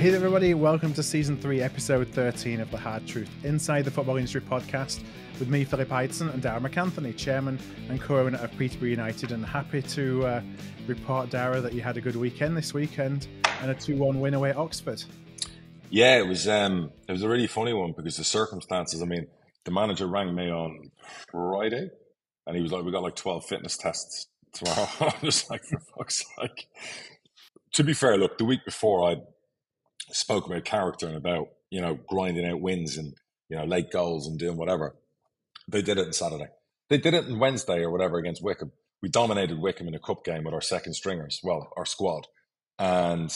Hey everybody, welcome to Season 3, Episode 13 of The Hard Truth, Inside the Football Industry podcast with me, Philip Ideson, and Darragh McAnthony, Chairman and Co-owner of Peterborough United, and happy to report, Darragh, that you had a good weekend this weekend and a 2-1 win away at Oxford. Yeah, it was a really funny one because the circumstances, the manager rang me on Friday and he was like, we got like 12 fitness tests tomorrow. I was like, for fuck's sake. To be fair, look, the week before I spoke about character and about, grinding out wins and, late goals and doing whatever. They did it on Saturday. They did it on Wednesday or whatever against Wickham. We dominated Wickham in a cup game with our second stringers, our squad. And,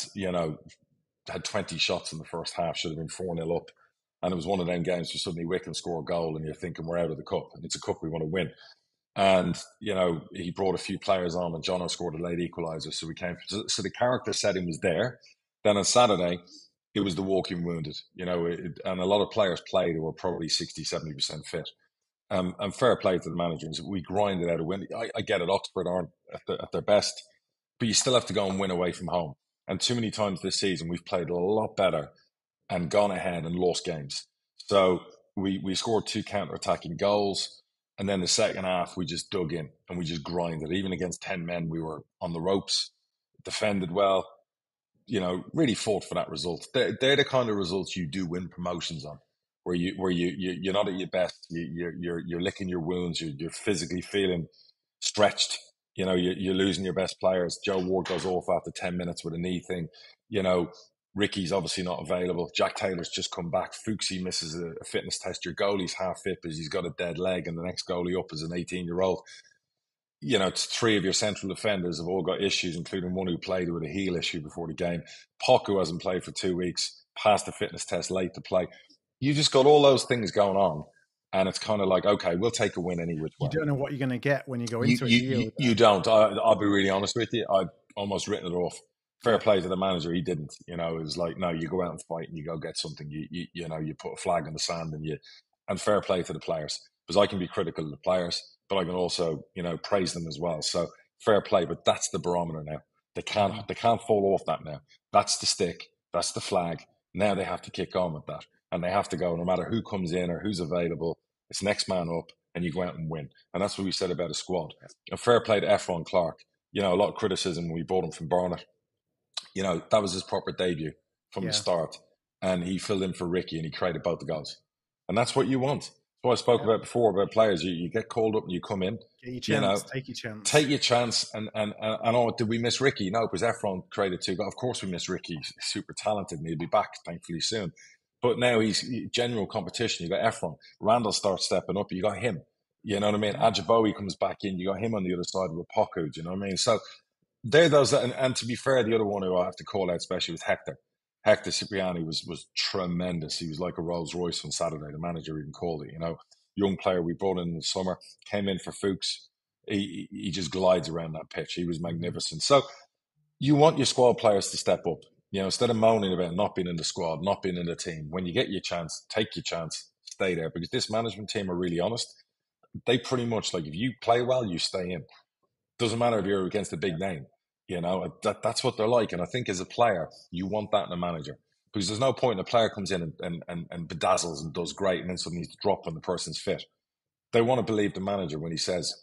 had 20 shots in the first half, should have been 4-0 up. And it was one of them games where suddenly Wickham score a goal and you're thinking we're out of the cup. And it's a cup we want to win. And, he brought a few players on and Jono scored a late equaliser. So we came. So the character setting was there. Then on Saturday, it was the walking wounded, and a lot of players played who were probably 60, 70% fit. And fair play to the managers. We grinded out a win. I get it, Oxford aren't at their best, but you still have to go and win away from home. And too many times this season, we've played a lot better and gone ahead and lost games. So we scored 2 counter-attacking goals. And then the second half, we just dug in and we just grinded. Even against 10 men, we were on the ropes, defended well, really fought for that result. They're the kind of results you do win promotions on, where you're not at your best. You're licking your wounds. You're physically feeling stretched. You're losing your best players. Joe Ward goes off after 10 minutes with a knee thing. Ricky's obviously not available. Jack Taylor's just come back. Fuchsy misses a fitness test. Your goalie's half fit because he's got a dead leg, and the next goalie up is an 18-year-old. 3 of your central defenders have all got issues, including one who played with a heel issue before the game. Poch, who hasn't played for 2 weeks, passed the fitness test late to play. You just got all those things going on, and it's kind of like, okay, we'll take a win any which way. You don't know what you're going to get when you go into it. You don't. I'll be really honest with you. I've almost written it off. Fair play to the manager. He didn't. It was like, no, you go out and fight and you go get something. You put a flag in the sand and fair play to the players, because I can be critical of the players, but I can also, praise them as well. So fair play, but that's the barometer now. They can't fall off that now. That's the stick. That's the flag. Now they have to kick on with that, and they have to go. No matter who comes in or who's available, it's next man up, and you go out and win. And that's what we said about a squad. And fair play to Efron Clark. A lot of criticism when we bought him from Barnet. That was his proper debut from the start, and he filled in for Ricky, and he created both the goals. And that's what you want. What I spoke about before about players, you get called up and you come in. Get your chance, take your chance. Take your chance. And did we miss Ricky? No, because Efron created 2 goals. Of course we miss Ricky. He's super talented and he'll be back, thankfully, soon. But now he's general competition. You got Efron. Randall starts stepping up. You got him. You know what I mean? Ajibowie comes back in. You got him on the other side with Poku. Do you know what I mean? So they're those. And to be fair, the other one who I have to call out especially was Hector. Hector Cipriani was tremendous. He was like a Rolls Royce on Saturday. The manager even called it. Young player we brought in the summer, came in for Fuchs. He just glides around that pitch. He was magnificent. So you want your squad players to step up. Instead of moaning about not being in the squad, not being in the team. When you get your chance, take your chance, stay there. Because this management team are really honest. They pretty much, like, if you play well, you stay in. Doesn't matter if you're against a big name. That's what they're like. And I think as a player, you want that in a manager. Because there's no point in a player comes in and bedazzles and does great and then suddenly he's dropped when the person's fit. They want to believe the manager when he says,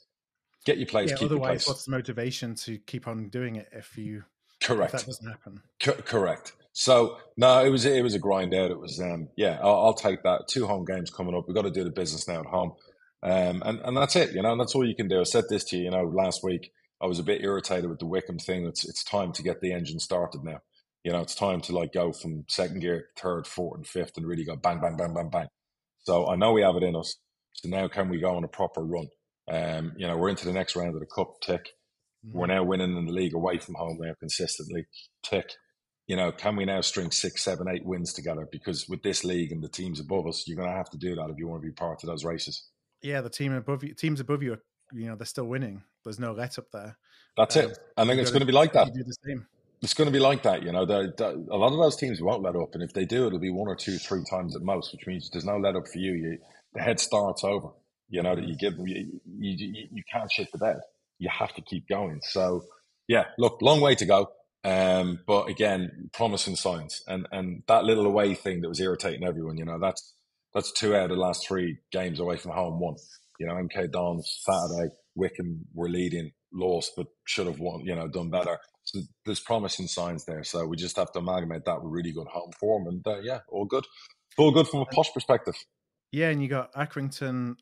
get your place, keep your place. Otherwise, what's the motivation to keep on doing it if Correct. If that doesn't happen? Correct. So, no, it was a grind out. It was, I'll take that. 2 home games coming up. We've got to do the business now at home. And that's it, and that's all you can do. I said this to you, last week. I was a bit irritated with the Wickham thing. It's time to get the engine started now. It's time to go from second gear, third, fourth, and fifth, and really go bang, bang, bang, bang, bang. So I know we have it in us. So now can we go on a proper run? We're into the next round of the cup. Tick. Mm-hmm. We're now winning in the league away from home now consistently. Tick. Can we now string 6, 7, 8 wins together? Because with this league and the teams above us, you're going to have to do that if you want to be part of those races. Yeah, the teams above you, they're still winning. There's no let up there. That's it. I think it's going to be like that. You do the same. It's going to be like that. A lot of those teams won't let up, and if they do, it'll be 1 or 2, 3 times at most, which means there's no let up for you. The head start's over. That you give them. You can't shit the bed. You have to keep going. So, yeah, look, long way to go. But again, promising signs, and that little away thing that was irritating everyone. That's 2 out of the last 3 games away from home won. MK Dons Saturday, Wickham were leading, lost, but should have won. Done better. So there's promising signs there. So we just have to amalgamate that with really good home form, and all good. All good from a Posh perspective. Yeah, and you got Accrington.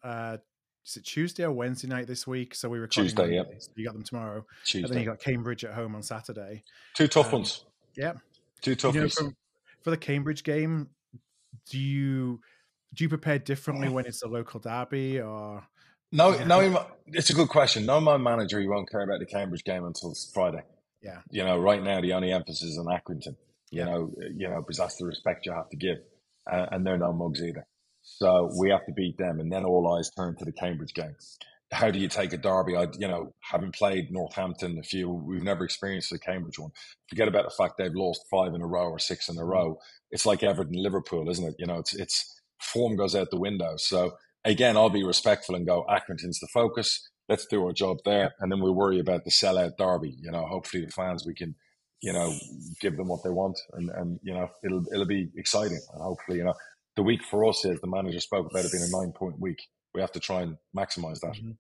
Is it Tuesday or Wednesday night this week? So we recording Tuesday, Monday, so you got them tomorrow. Tuesday. And then you got Cambridge at home on Saturday. 2 tough ones. Yeah. 2 toughies. For the Cambridge game, do you prepare differently when it's a local derby, or no? It's a good question. No, my manager, he won't care about the Cambridge game until Friday. Yeah. Right now the only emphasis is on Accrington. Because that's the respect you have to give, and they're no mugs either. So we have to beat them, and then all eyes turn to the Cambridge game. How do you take a derby? Having played Northampton we've never experienced the Cambridge one. Forget about the fact they've lost 5 in a row or 6 in a row. It's like Everton, Liverpool, isn't it? It's form goes out the window. So again, I'll be respectful and go, Accrington's the focus. Let's do our job there, and then we'll worry about the sellout derby. Hopefully the fans, we can, give them what they want, and it'll be exciting, and hopefully the week for us is, the manager spoke about it being a 9-point week. We have to try and maximise that. Mm-hmm.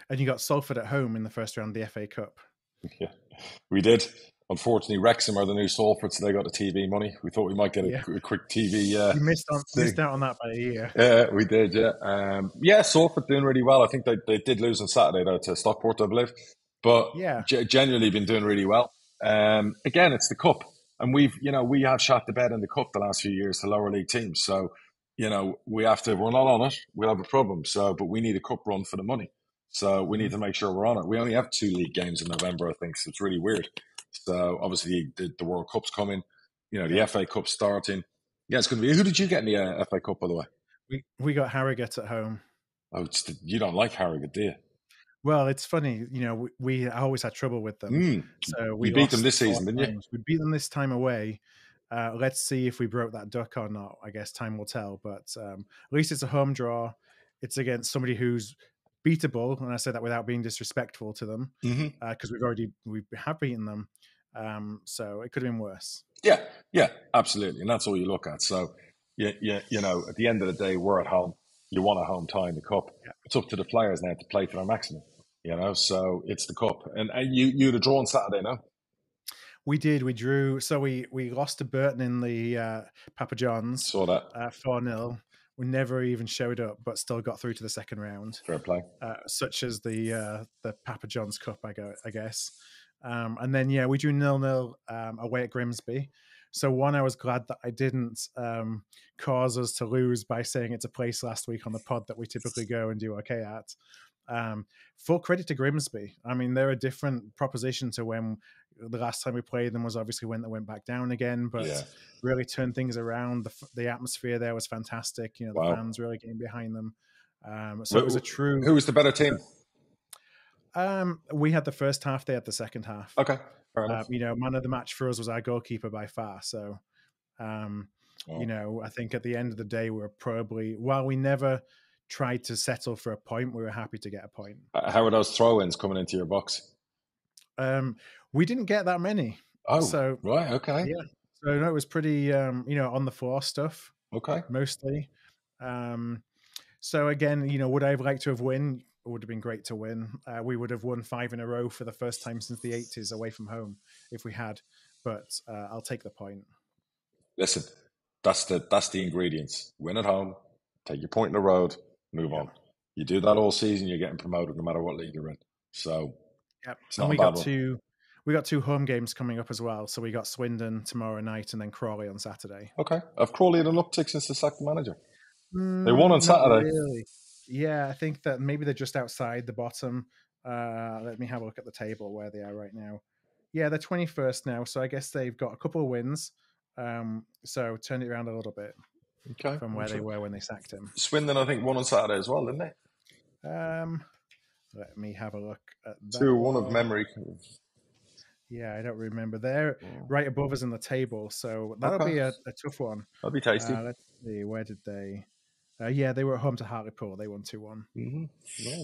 And you got Salford at home in the first round of the FA Cup. Yeah, we did. Unfortunately, Wrexham are the new Salford, so they got the TV money. We thought we might get a quick TV. You missed out on that by a year. Yeah, we did. Yeah, Salford doing really well. I think they did lose on Saturday though to Stockport, I believe, but genuinely been doing really well. Again, it's the cup. And we have shot the bed in the cup the last few years to lower league teams. So, we have to, we're not on it. We'll have a problem. So, but we need a cup run for the money. So we need to make sure we're on it. We only have 2 league games in November, I think. So it's really weird. So obviously the World Cup's coming, the FA Cup starting. Yeah, it's going to be, who did you get in the FA Cup, by the way? We got Harrogate at home. Oh, you don't like Harrogate, do you? Well, it's funny, we always had trouble with them. So we beat them this season, didn't you? We beat them this time away. Let's see if we broke that duck or not. I guess time will tell. But at least it's a home draw. It's against somebody who's beatable, and I say that without being disrespectful to them, because we have beaten them. So it could have been worse. Yeah, absolutely, and that's all you look at. So, at the end of the day, we're at home. You want a home tie in the cup. Yeah. It's up to the players now to play to their maximum. So it's the cup. And you had a draw on Saturday, no? We did. We drew. So we lost to Burton in the Papa John's. Saw that. 4-0. We never even showed up, but still got through to the second round. Fair play. Such as the Papa John's Cup, I guess. And then, we drew 0-0 away at Grimsby. So I was glad that I didn't cause us to lose by saying it's a place last week on the pod that we typically go and do okay at. Full credit to Grimsby. I mean, they're a different proposition to when the last time we played them was obviously when they went back down again, but really turned things around. The atmosphere there was fantastic. The fans really getting behind them. So it was a true... Who was the better team? We had the first half, they had the second half. Okay. Fair enough. Man of the match for us was our goalkeeper by far. So, I think at the end of the day, we were probably, while we never tried to settle for a point, we were happy to get a point. How were those throw-ins coming into your box? We didn't get that many. Oh, so right. Okay. Yeah. So it was pretty, on the floor stuff. Okay. Mostly. So again, would I have liked to have won? It would have been great to win. We would have won 5 in a row for the first time since the 80s away from home if we had. But I'll take the point. Listen, that's the ingredients. Win at home, take your point in the road, move on. You do that all season, you're getting promoted no matter what league you're in. So it's not we got 2 home games coming up as well. So we got Swindon tomorrow night and then Crawley on Saturday. Okay. Have Crawley had an uptick since they sacked the manager? They won on Saturday. Really. Yeah, I think that maybe they're just outside the bottom. Let me have a look at the table where they are right now. Yeah, they're 21st now, so I guess they've got a couple of wins. So turned it around a little bit from where they were when they sacked him. Swindon, I think, won on Saturday as well, didn't they? Let me have a look at that. 2-1 of memory. Yeah, I don't remember. They're right above us in the table, so that'll be a tough one. That'll be tasty. Let's see, where did they... they were at home to Hartlepool. They won 2-1. Mm-hmm. Yeah,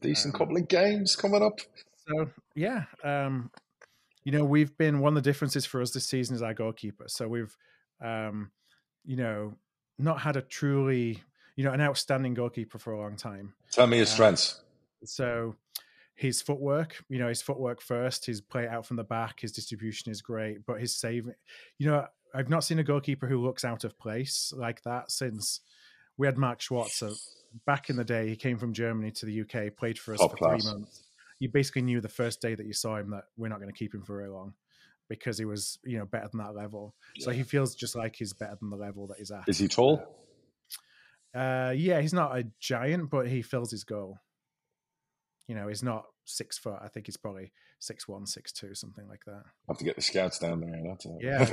decent couple of games coming up. So, you know, we've been one of the differences for us this season is our goalkeeper. So we've, you know, not had a truly, you know, an outstanding goalkeeper for a long time. Tell me his strengths. So his footwork, you know, his footwork first, his play out from the back, his distribution is great, but his save, you know, I've not seen a goalkeeper who looks out of place like that since we had Mark Schwarzer. Back in the day, he came from Germany to the UK, played for us Top for class. 3 months. You basically knew the first day that you saw him that we're not going to keep him for very long because he was, you know, better than that level. So he feels just like he's better than the level that he's at. Is he tall? Yeah, he's not a giant, but he fills his goal. You know, he's not 6 foot. I think he's probably 6'1", 6'2", something like that. I have to get the scouts down there. That's Yeah,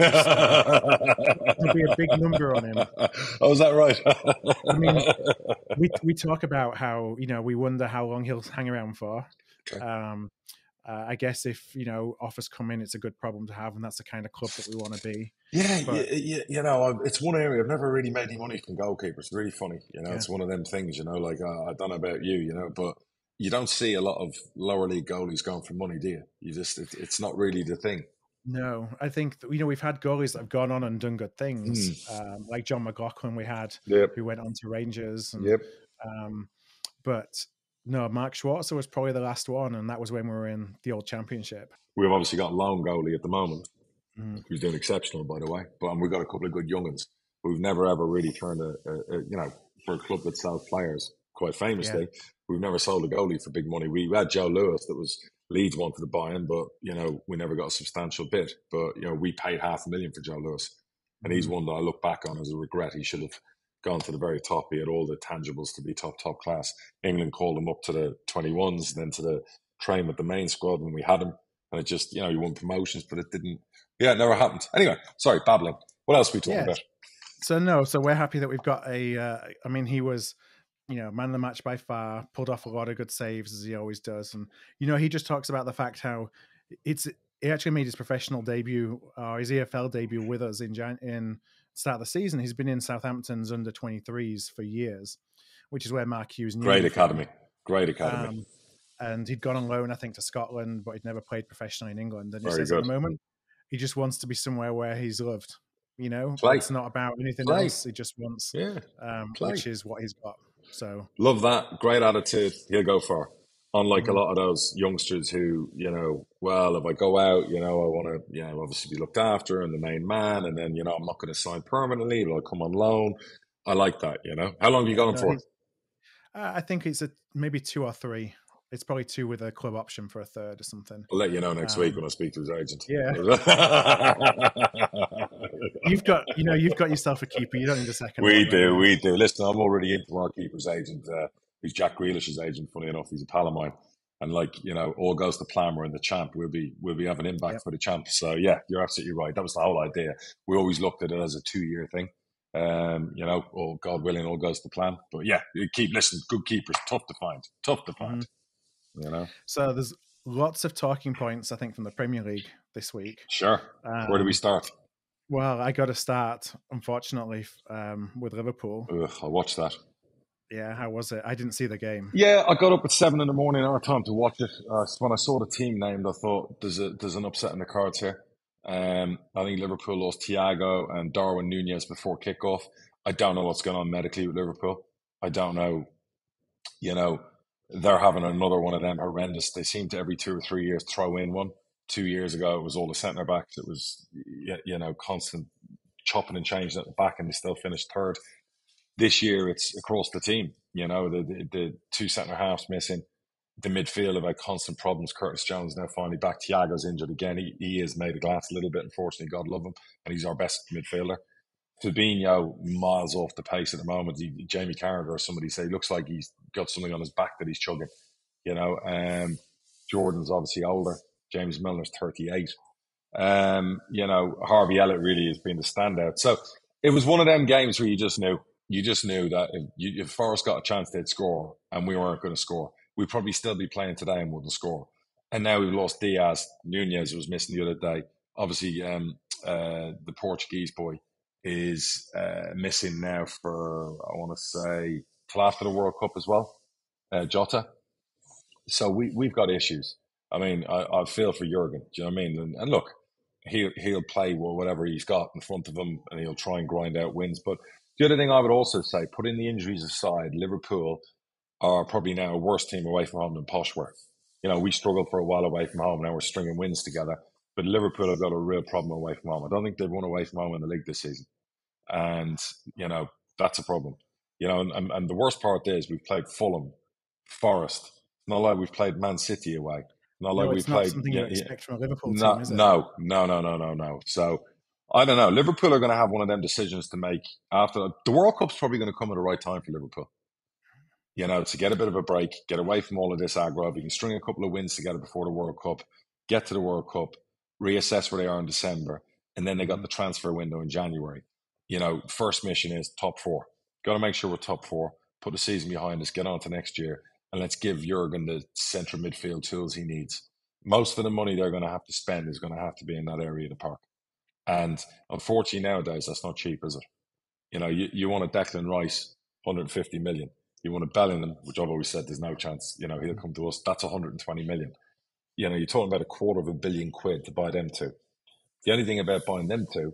there'll be a big number on him. Oh, is that right? I mean, we talk about how, you know, we wonder how long he'll hang around for. Okay. I guess if, you know, offers come in, it's a good problem to have, and that's the kind of club that we want to be. Yeah, you know, it's one area I've never really made any money from goalkeepers. It's really funny, you know. It's one of them things, you know. Like I don't know about you, you know, but you don't see a lot of lower league goalies going for money, do you? You just it's not really the thing. No, I think you know, we've had goalies that have gone on and done good things, like John McLaughlin we had, who went on to Rangers. And, but no, Mark Schwarzer was probably the last one, and that was when we were in the old championship. We've obviously got a lone goalie at the moment, who's doing exceptional, by the way. But we've got a couple of good young'uns. We've never ever really turned you know, for a club that sells players, quite famously, we've never sold a goalie for big money. We had Joe Lewis that was Leeds wanted to buy him, but you know, we never got a substantial bid. But you know, we paid $500,000 for Joe Lewis, and he's one that I look back on as a regret. He should have gone to the very top. He had all the tangibles to be top class. England called him up to the 21s, then to the train with the main squad when we had him, and it just, you know, he won promotions, but it didn't. Yeah, it never happened. Anyway, sorry, babbling. What else are we talking about? So we're happy that we've got a. I mean, he was, you know, man of the match by far, pulled off a lot of good saves as he always does. And, you know, he just talks about the fact how he actually made his professional debut, or his EFL debut with us in start of the season. He's been in Southampton's under 23s for years, which is where Mark Hughes knew Great him academy. from. Great academy. And he'd gone on loan, I think, to Scotland, but he'd never played professionally in England. And he Very says good. at the moment, he just wants to be somewhere where he's loved. You know, Play. It's not about anything else. He just wants, which is what he's got. So love that. Great attitude. He'll go far. Unlike a lot of those youngsters who, you know, well, if I go out, you know, I want to, you know, obviously be looked after and the main man, and then, you know, I'm not going to sign permanently, but I'll come on loan. I like that, you know. How long have you got him for? I think it's maybe 2 or 3. It's probably 2 with a club option for a third or something. I'll let you know next week when I speak to his agent. Yeah. you've got yourself a keeper. You don't need a second. We do. Listen, I'm already into our keeper's agent. He's Jack Grealish's agent, funny enough. He's a pal of mine. And like, you know, all goes to plan. We're in the champ. We'll be having him back for the champ. So yeah, you're absolutely right. That was the whole idea. We always looked at it as a 2-year thing. You know, or God willing, all goes to plan. But yeah, you keep listening. Good keepers, tough to find. You know. So there's lots of talking points, I think, from the Premier League this week. Sure. Where do we start? Well, I got to start, unfortunately, with Liverpool. I watched that. Yeah, how was it? I didn't see the game. Yeah, I got up at 7 a.m. our time to watch it. When I saw the team named, I thought there's an upset in the cards here. I think Liverpool lost Thiago and Darwin Núñez before kickoff. I don't know what's going on medically with Liverpool. I don't know. You know, they're having another one of them horrendous. They seem to every 2 or 3 years throw in one. 2 years ago, it was all the centre backs. It was, you know, constant chopping and changing at the back, and they still finished third. This year, it's across the team. You know, the 2 centre halves missing. The midfield have had constant problems. Curtis Jones now finally back. Thiago's injured again. He is made of glass a little bit, unfortunately. God love him. And he's our best midfielder. Fabinho, miles off the pace at the moment. Jamie Carragher or somebody say, looks like he's got something on his back that he's chugging. You know, Jordan's obviously older. James Milner's 38. You know, Harvey Elliott really has been the standout. So it was one of them games where you just knew that if Forest got a chance, they'd score, and we weren't going to score. We'd probably still be playing today and wouldn't score. And now we've lost Diaz. Núñez was missing the other day. Obviously, the Portuguese boy is missing now for, I want to say, till after the World Cup as well, Jota. So we've got issues. I mean, I feel for Jurgen. Do you know what I mean? And look, he'll play whatever he's got in front of him, and he'll try and grind out wins. But the other thing I would also say, putting the injuries aside, Liverpool are probably now a worse team away from home than Posh were. You know, we struggled for a while away from home. Now we're stringing wins together. But Liverpool have got a real problem away from home. I don't think they've won away from home in the league this season. And, you know, that's a problem. You know, and the worst part is we've played Fulham, Forest. It's not like we've played Man City away. Not like No, we it's not played. something you expect from a Liverpool No, team, is it? no. So I don't know. Liverpool are going to have one of them decisions to make after the World Cup's probably going to come at the right time for Liverpool. You know, to get a bit of a break, get away from all of this aggro. We can string a couple of wins together before the World Cup, get to the World Cup, reassess where they are in December, and then they got the transfer window in January. You know, first mission is top four. Got to make sure we're top four, put the season behind us, get on to next year, and let's give Jurgen the central midfield tools he needs. Most of the money they're going to have to spend is going to have to be in that area of the park. And unfortunately, nowadays, that's not cheap, is it? You know, you want a Declan Rice, 150 million. You want a Bellingham, which I've always said there's no chance, you know, he'll come to us. That's 120 million. You know, you're talking about £250 million to buy them two. The only thing about buying them two,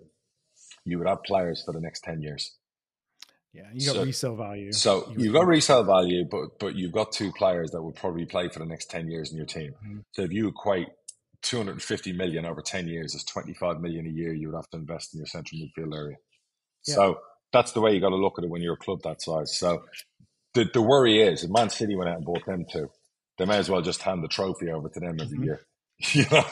you would have players for the next 10 years. Yeah, you got resale value. So you've got resale value, but you've got two players that will probably play for the next 10 years in your team. Mm-hmm. So if you equate 250 million over 10 years as 25 million a year, you would have to invest in your central midfield area. Yeah. So that's the way you got to look at it when you're a club that size. So the worry is, if Man City went out and bought them two, they may as well just hand the trophy over to them every year. You know,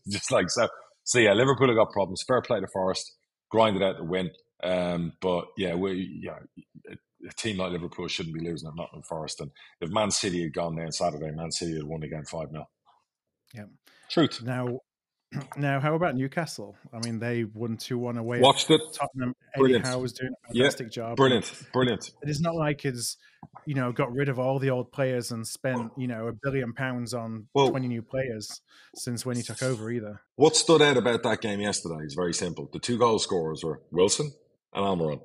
just like so. So yeah, Liverpool have got problems. Fair play to Forest, grinded out the win. But yeah, a team like Liverpool shouldn't be losing at Nottingham Forest. And if Man City had gone there on Saturday, Man City had won again 5-0. Yeah, truth. Now, how about Newcastle? I mean, they won 2-1 away. Watched it. Tottenham. Brilliant. Eddie Howe was doing a fantastic job. Brilliant. It is not like it's, you know, got rid of all the old players and spent, you know, £1 billion on 20 new players since when he took over either. What stood out about that game yesterday is very simple. The two goal scorers were Wilson and Almiron.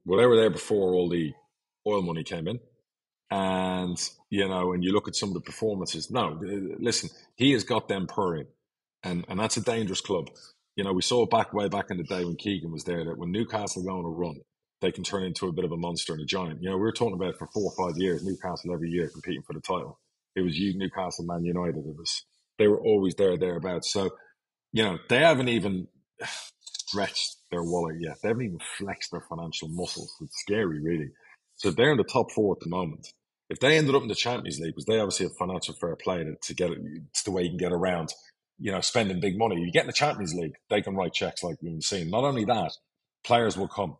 Well, they were there before all the oil money came in. And, you know, and you look at some of the performances. No, listen, he has got them purring. And that's a dangerous club. You know, we saw way back in the day when Keegan was there that when Newcastle go on a run, they can turn into a bit of a monster and a giant. You know, we were talking about it for 4 or 5 years, Newcastle every year competing for the title. It was Newcastle, Man United. They were always thereabouts. So, you know, they haven't even stretched their wallet yet. They haven't even flexed their financial muscles. It's scary, really. So they're in the top 4 at the moment. If they ended up in the Champions League, because they obviously have financial fair play to get it, it's the way you can get around, you know, spending big money. You get in the Champions League, they can write checks like we've been seeing. Not only that, players will come.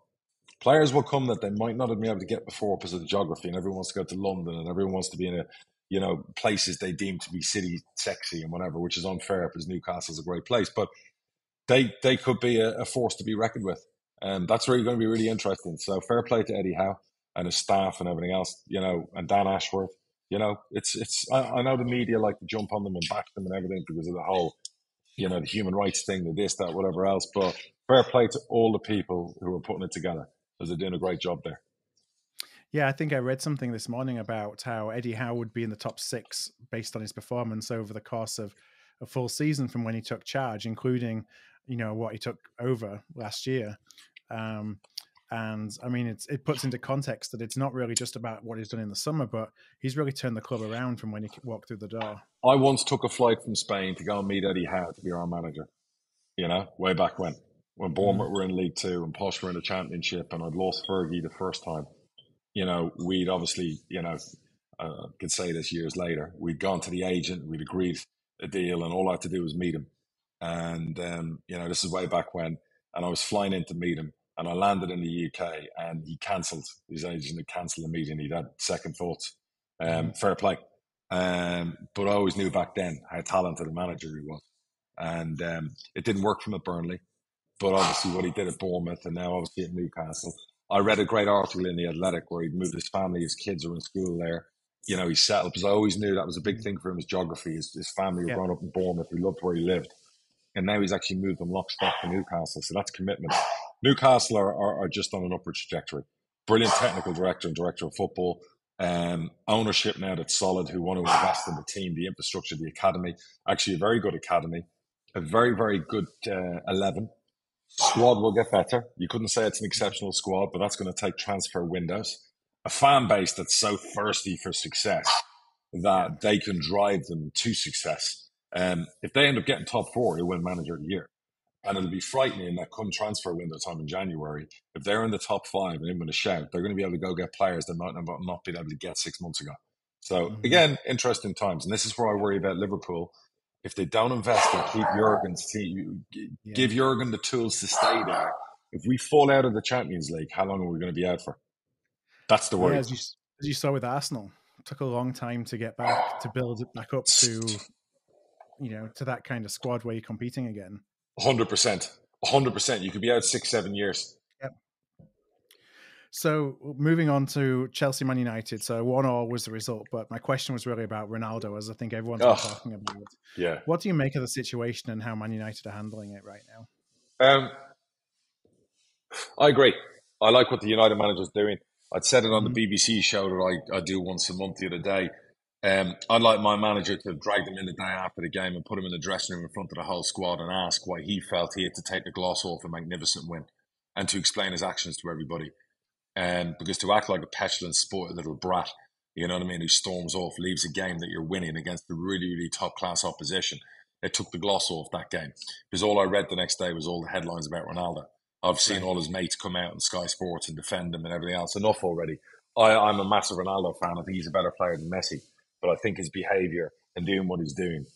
Players will come that they might not have been able to get before because of the geography, and everyone wants to go to London, and everyone wants to be in you know, places they deem to be city sexy and whatever, which is unfair because Newcastle's a great place. But they could be a force to be reckoned with. And that's really going to be really interesting. So fair play to Eddie Howe and his staff and everything else, you know, and Dan Ashworth. You know, I know the media like to jump on them and back them and everything because of the whole, you know, the human rights thing, the this, that, whatever else. But fair play to all the people who are putting it together because they're doing a great job there. Yeah, I think I read something this morning about how Eddie Howe would be in the top 6 based on his performance over the course of a full season from when he took charge, including, you know, what he took over last year. And I mean, it puts into context that it's not really just about what he's done in the summer, but he's really turned the club around from when he walked through the door. I once took a flight from Spain to go and meet Eddie Howe to be our manager, you know, way back when Bournemouth were in League Two and Posh were in the Championship, and I'd lost Fergie the first time. You know, we'd obviously, you know, could say this years later, we'd gone to the agent, we'd agreed a deal, and all I had to do was meet him. And, you know, this is way back when, and I was flying in to meet him. And I landed in the UK and he cancelled. His agent had cancelled the meeting. He'd had second thoughts. Fair play. But I always knew back then how talented a manager he was. And it didn't work for him at Burnley. But obviously what he did at Bournemouth and now obviously at Newcastle. I read a great article in The Athletic where he'd moved his family, his kids are in school there. You know, he settled because I always knew that was a big thing for him, his geography. His family were grown up in Bournemouth. He loved where he lived. And now he's actually moved them lock, stock to Newcastle. So that's commitment. Newcastle are just on an upward trajectory. Brilliant technical director and director of football. ownership now that's solid, who want to invest in the team, the infrastructure, the academy. Actually, a very good academy, a very, very good 11. Squad will get better. You couldn't say it's an exceptional squad, but that's going to take transfer windows. A fan base that's so thirsty for success that they can drive them to success. If they end up getting top 4, they'll win manager of the year. And it'll be frightening that come transfer window time in January, if they're in the top 5 and in with a shout, they're going to be able to go get players that might not been able to get 6 months ago. So again, interesting times. And this is where I worry about Liverpool. If they don't invest and keep Jurgen's team, give Jurgen the tools to stay there. If we fall out of the Champions League, how long are we going to be out for? That's the worry. Yeah, as you saw with Arsenal, it took a long time to get back, to build it back up to, to that kind of squad where you're competing again. 100%. 100%. You could be out 6-7 years. Yep. So moving on to Chelsea Man United. So 1-1 was the result, but my question was really about Ronaldo, as I think everyone's been talking about. Yeah. What do you make of the situation and how Man United are handling it right now? I agree. I like what the United manager's doing. I'd said it on the BBC show that I do once a month the other day. I'd like my manager to drag them in the day after the game and put him in the dressing room in front of the whole squad and ask why he felt he had to take the gloss off a magnificent win, and to explain his actions to everybody. Because to act like a petulant, spoiled little brat, you know what I mean, who storms off, leaves a game that you're winning against a really, really top-class opposition, it took the gloss off that game. Because all I read the next day was all the headlines about Ronaldo. I've seen all his mates come out on Sky Sports and defend him and everything else. Enough already. I'm a massive Ronaldo fan. I think he's a better player than Messi. But I think his behaviour and doing what he's doing,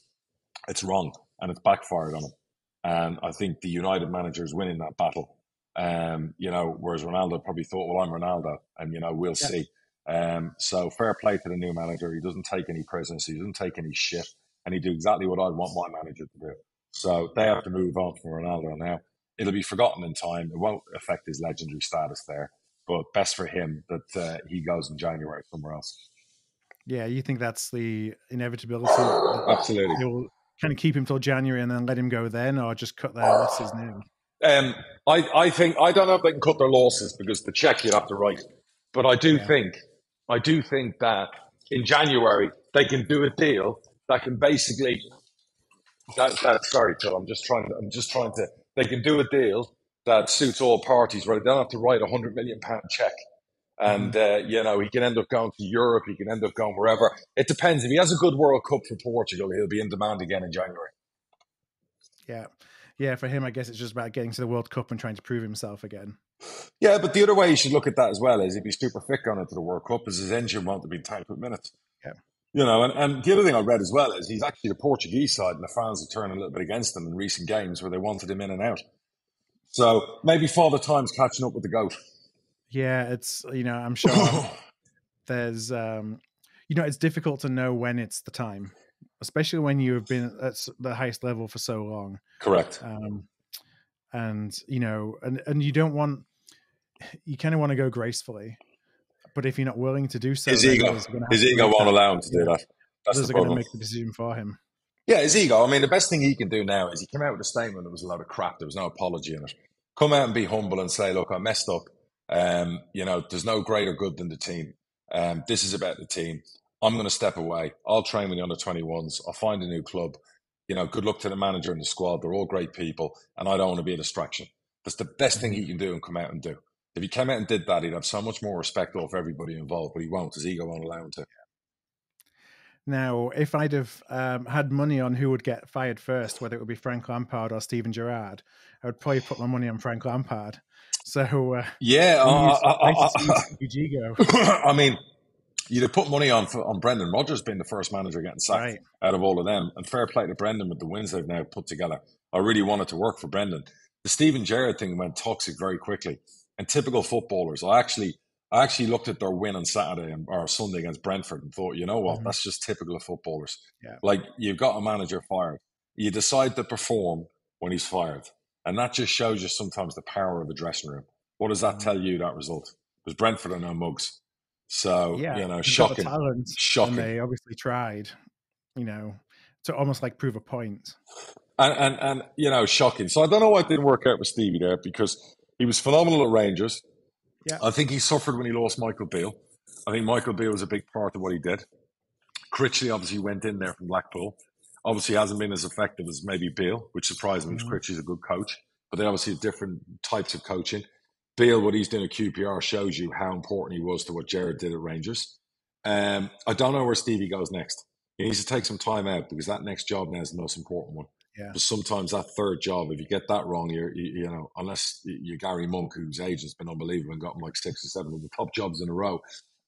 it's wrong and it's backfired on him. And I think the United manager is winning that battle. Whereas Ronaldo probably thought, well, I'm Ronaldo, and we'll see. So fair play to the new manager. He doesn't take any prisoners. He doesn't take any shit, and he do exactly what I want my manager to do. So they have to move on from Ronaldo now. It'll be forgotten in time. It won't affect his legendary status there, but best for him that he goes in January somewhere else. Yeah, you think that's the inevitability? Absolutely. You'll kind of keep him till January and then let him go then, or just cut their losses now? I think, I don't know if they can cut their losses because the check you'd have to write, but I do think that in January they can do a deal that can basically sorry, Phil, they can do a deal that suits all parties, right? They don't have to write £100 million check. And, he can end up going to Europe. He can end up going wherever. It depends. If he has a good World Cup for Portugal, he'll be in demand again in January. Yeah. Yeah, for him, I guess it's just about getting to the World Cup and trying to prove himself again. Yeah, but the other way you should look at that as well is if he's super fit going into the World Cup, is his engine won't be tight with minutes. Yeah. And the other thing I read as well is he's actually the Portuguese side and the fans are turning a little bit against him in recent games where they wanted him in and out. So maybe Father Time's catching up with the GOAT. Yeah, it's, I'm sure there's, it's difficult to know when it's the time, especially when you have been at the highest level for so long. Correct. And you don't want, you kind of want to go gracefully, but if you're not willing to do so, his ego won't allow him to do that. That's the problem. Going to make the decision for him. Yeah, his ego. I mean, the best thing he can do now is he came out with a statement that was a load of crap. There was no apology in it. Come out and be humble and say, look, I messed up. There's no greater good than the team. This is about the team. I'm going to step away. I'll train with the under-21s. I'll find a new club. Good luck to the manager and the squad. They're all great people, and I don't want to be a distraction. That's the best thing he can do and come out and do. If he came out and did that, he'd have so much more respect off everybody involved, but he won't. His ego won't allow him to. Now, if I'd have had money on who would get fired first, whether it would be Frank Lampard or Steven Gerrard, I would probably put my money on Frank Lampard. So, go. I mean, you'd have put money on Brendan Rodgers being the first manager getting sacked out of all of them. And fair play to Brendan with the wins they've now put together. I really wanted to work for Brendan. The Steven Gerrard thing went toxic very quickly. And typical footballers, I actually looked at their win on Saturday or Sunday against Brentford and thought, you know what, that's just typical of footballers. Yeah. Like, you've got a manager fired. You decide to perform when he's fired. And that just shows you sometimes the power of a dressing room. What does that tell you, that result? Because Brentford are no mugs. So, shocking. Shocking. And they obviously tried, to almost like prove a point. And shocking. So I don't know why it didn't work out with Stevie there, because he was phenomenal at Rangers. Yeah. I think he suffered when he lost Michael Beale. I think Michael Beale was a big part of what he did. Critchley obviously went in there from Blackpool. Obviously hasn't been as effective as maybe Beale, which surprised me because Critchley's a good coach. But they obviously have different types of coaching. Beale, what he's doing at QPR shows you how important he was to what Gerrard did at Rangers. I don't know where Stevie goes next. He needs to take some time out because that next job now is the most important one. Yeah. But sometimes that third job, if you get that wrong, you know, unless you're Gary Monk, whose agent's been unbelievable and gotten like 6 or 7 of the top jobs in a row,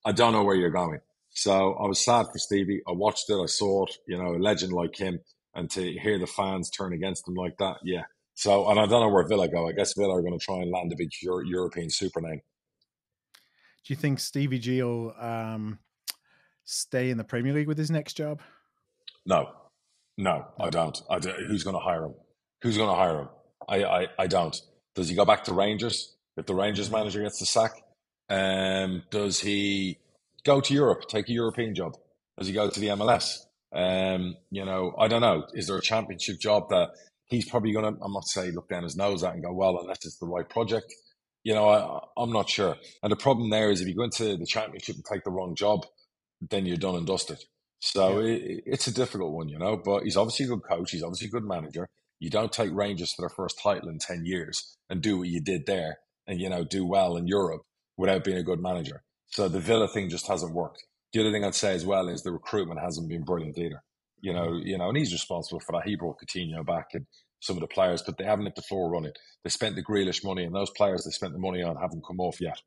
I don't know where you're going. So I was sad for Stevie. I watched it. I saw it. You know, a legend like him, and to hear the fans turn against him like that, yeah. So, and I don't know where Villa go. I guess Villa are going to try and land a big European super name. Do you think Stevie G will stay in the Premier League with his next job? No, I don't. Who's going to hire him? Who's going to hire him? I don't. Does he go back to Rangers if the Rangers manager gets the sack? Does he go to Europe, take a European job? Does he go to the MLS? You know, I don't know. Is there a championship job that he's probably going to, I'm not saying look down his nose at and go, well, unless it's the right project. You know, I'm not sure. And the problem there is if you go into the championship and take the wrong job, then you're done and dusted. So it's a difficult one, you know, but he's obviously a good coach. He's obviously a good manager. You don't take Rangers for their first title in 10 years and do what you did there and, you know, do well in Europe without being a good manager. So the Villa thing just hasn't worked. The other thing I'd say as well is the recruitment hasn't been brilliant either. You know, and he's responsible for that. He brought Coutinho back and some of the players, but they haven't hit the floor running. They spent the Grealish money, and those players they spent the money on haven't come off yet.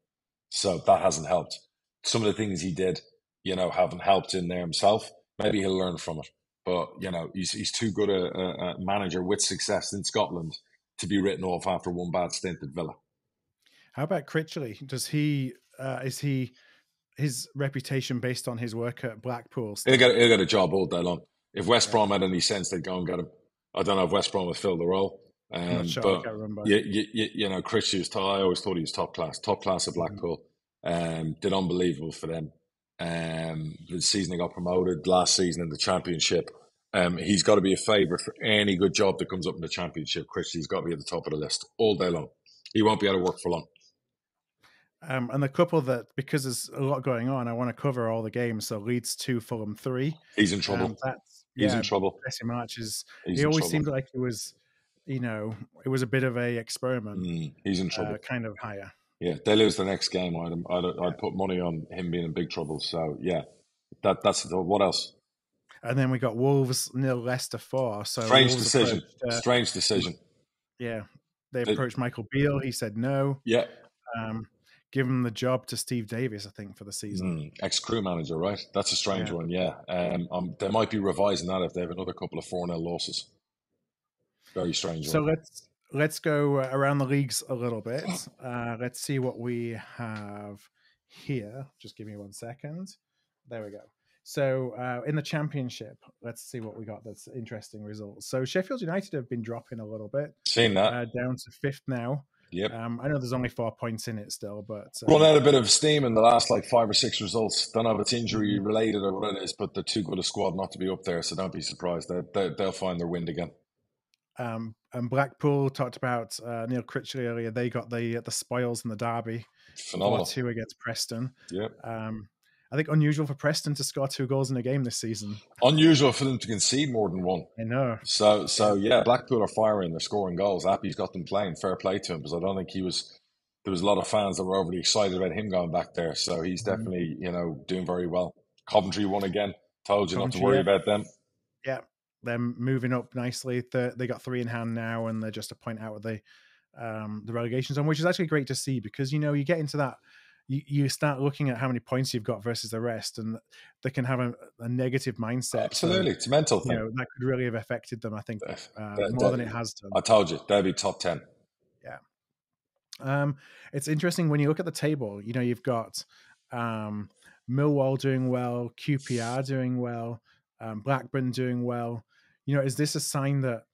So that hasn't helped. Some of the things he did, you know, haven't helped in there himself. Maybe he'll learn from it. But, you know, he's too good a manager with success in Scotland to be written off after one bad stint at Villa. How about Critchley? Does he is his reputation based on his work at Blackpool? He'll get a job all day long. If West Brom had any sense, they'd go and get him. I don't know if West Brom would fill the role. I'm not sure, but I can't remember. You know, Critchley was I always thought he was top class at Blackpool. Did unbelievable for them. The season he got promoted, last season in the Championship. He's got to be a favourite for any good job that comes up in the Championship. Critchley's got to be at the top of the list all day long. He won't be able to work for long. And the couple that, because there's a lot going on, I want to cover all the games. So Leeds 2, Fulham 3. He's in trouble. He's in trouble. Jesse March he always seemed like it was, you know, it was a bit of a experiment. He's in trouble. Kind of higher. Yeah, they lose the next game. I'd put money on him being in big trouble. So yeah, that's what else? And then we got Wolves 0, Leicester 4. So strange Wolves decision. Strange decision. Yeah, they approached Michael Beale. He said no. Yeah. Give him the job to Steve Davis, I think, for the season. Ex-crew manager, right? That's a strange one, yeah. They might be revising that if they have another couple of 4-0 losses. Very strange so one. let's go around the leagues a little bit. Let's see what we have here. Just give me 1 second. There we go. So in the Championship, let's see what we got. That's interesting results. So Sheffield United have been dropping a little bit. Seen that. Down to 5th now. Yep. I know there's only 4 points in it still, but run out a bit of steam in the last 5 or 6 results. Don't know if it's injury related or what it is, but they're too good a squad not to be up there. So don't be surprised. They'll find their wind again. And Blackpool, talked about Neil Critchley earlier. They got the spoils in the derby. Phenomenal. 4-2 against Preston. Yep. I think unusual for Preston to score 2 goals in a game this season. Unusual for them to concede more than one. I know. So yeah, Blackpool are firing. They're scoring goals. Appy's got them playing. Fair play to him, because I don't think there was a lot of fans that were overly excited about him going back there. So he's definitely, you know, doing very well. Coventry won again. Told you not to worry about them. Yeah, they're moving up nicely. They got 3 in hand now, and they're just a point out of the relegation zone, which is actually great to see, because, you know, you get into that, you start looking at how many points you've got versus the rest, and they can have a negative mindset. Absolutely. It's a mental thing. You know, that could really have affected them, I think, more than it has done. I told you, they'll be top 10. Yeah. It's interesting when you look at the table, you know, you've got Millwall doing well, QPR doing well, Blackburn doing well. You know, is this a sign that,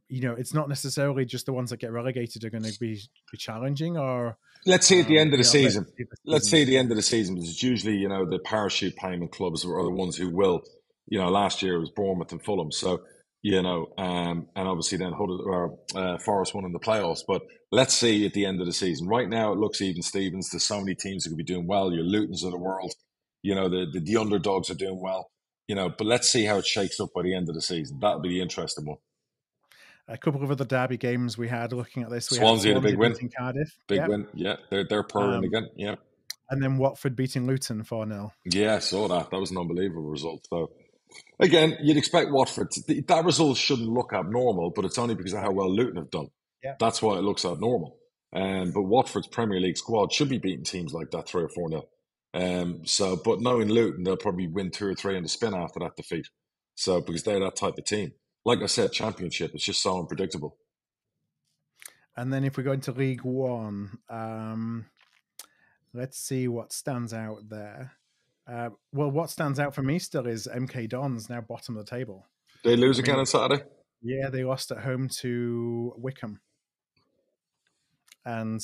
you know, it's not necessarily just the ones that get relegated are going to be challenging? Or let's see at the end of the season. Let's see at the end of the season, because it's usually, you know, the parachute payment clubs are the ones who will. You know, last year it was Bournemouth and Fulham. So and obviously then Forest won in the playoffs. But let's see at the end of the season. Right now, it looks even Stevens. There's so many teams that could be doing well. Your Lutons of the world, the underdogs are doing well. But let's see how it shakes up by the end of the season. That'll be the interesting one. A couple of other derby games we had looking at this. We Swansea had the big win. Cardiff. Big win. Yeah, they're purring again. Yeah. And then Watford beating Luton 4-0. Yeah, I saw that. That was an unbelievable result. So, again, you'd expect Watford. That result shouldn't look abnormal, but it's only because of how well Luton have done. Yeah. That's why it looks abnormal. But Watford's Premier League squad should be beating teams like that 3 or 4-0. But knowing Luton, they'll probably win 2 or 3 in the spin after that defeat. So, because they're that type of team. Like I said, Championship, it's just so unpredictable. And then if we go into League One, let's see what stands out there. What stands out for me still is MK Dons now bottom of the table. They lose again on Saturday? Yeah, they lost at home to Wickham. And,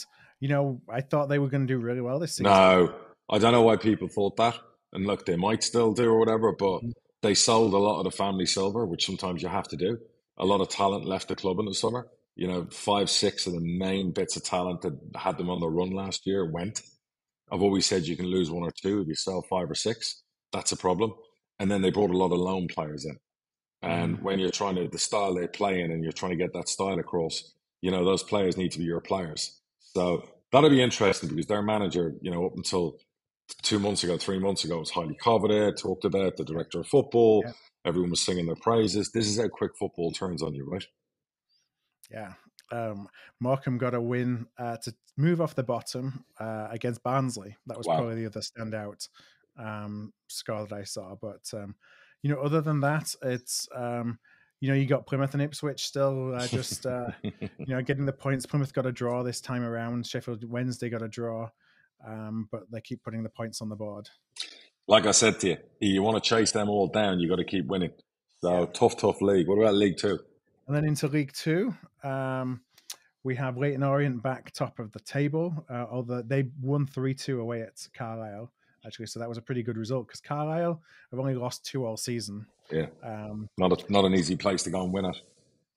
I thought they were going to do really well this season. No, I don't know why people thought that. And look, they might still do or whatever, but they sold a lot of the family silver, which sometimes you have to do. A lot of talent left the club in the summer. 5, 6 of the main bits of talent that had them on the run last year went. I've always said you can lose 1 or 2 if you sell 5 or 6. That's a problem. And then they brought a lot of loan players in. And when you're trying to, the style they play in and you're trying to get that style across, those players need to be your players. So that'll be interesting because their manager, up until 2 months ago, 3 months ago, was highly coveted, talked about the director of football. Yeah. Everyone was singing their praises. This is how quick football turns on you, right? Yeah. Morecambe got a win to move off the bottom against Barnsley. That was probably the other standout score that I saw. But, other than that, it's, you got Plymouth and Ipswich still just, getting the points. Plymouth got a draw this time around. Sheffield Wednesday got a draw. But they keep putting the points on the board. Like I said to you, you want to chase them all down, you got to keep winning. So tough league. What about League Two? And then into League Two, we have Leyton Orient back top of the table. Although they won 3-2 away at Carlisle, actually, so that was a pretty good result because Carlisle have only lost 2 all season. Yeah, not an easy place to go and win it.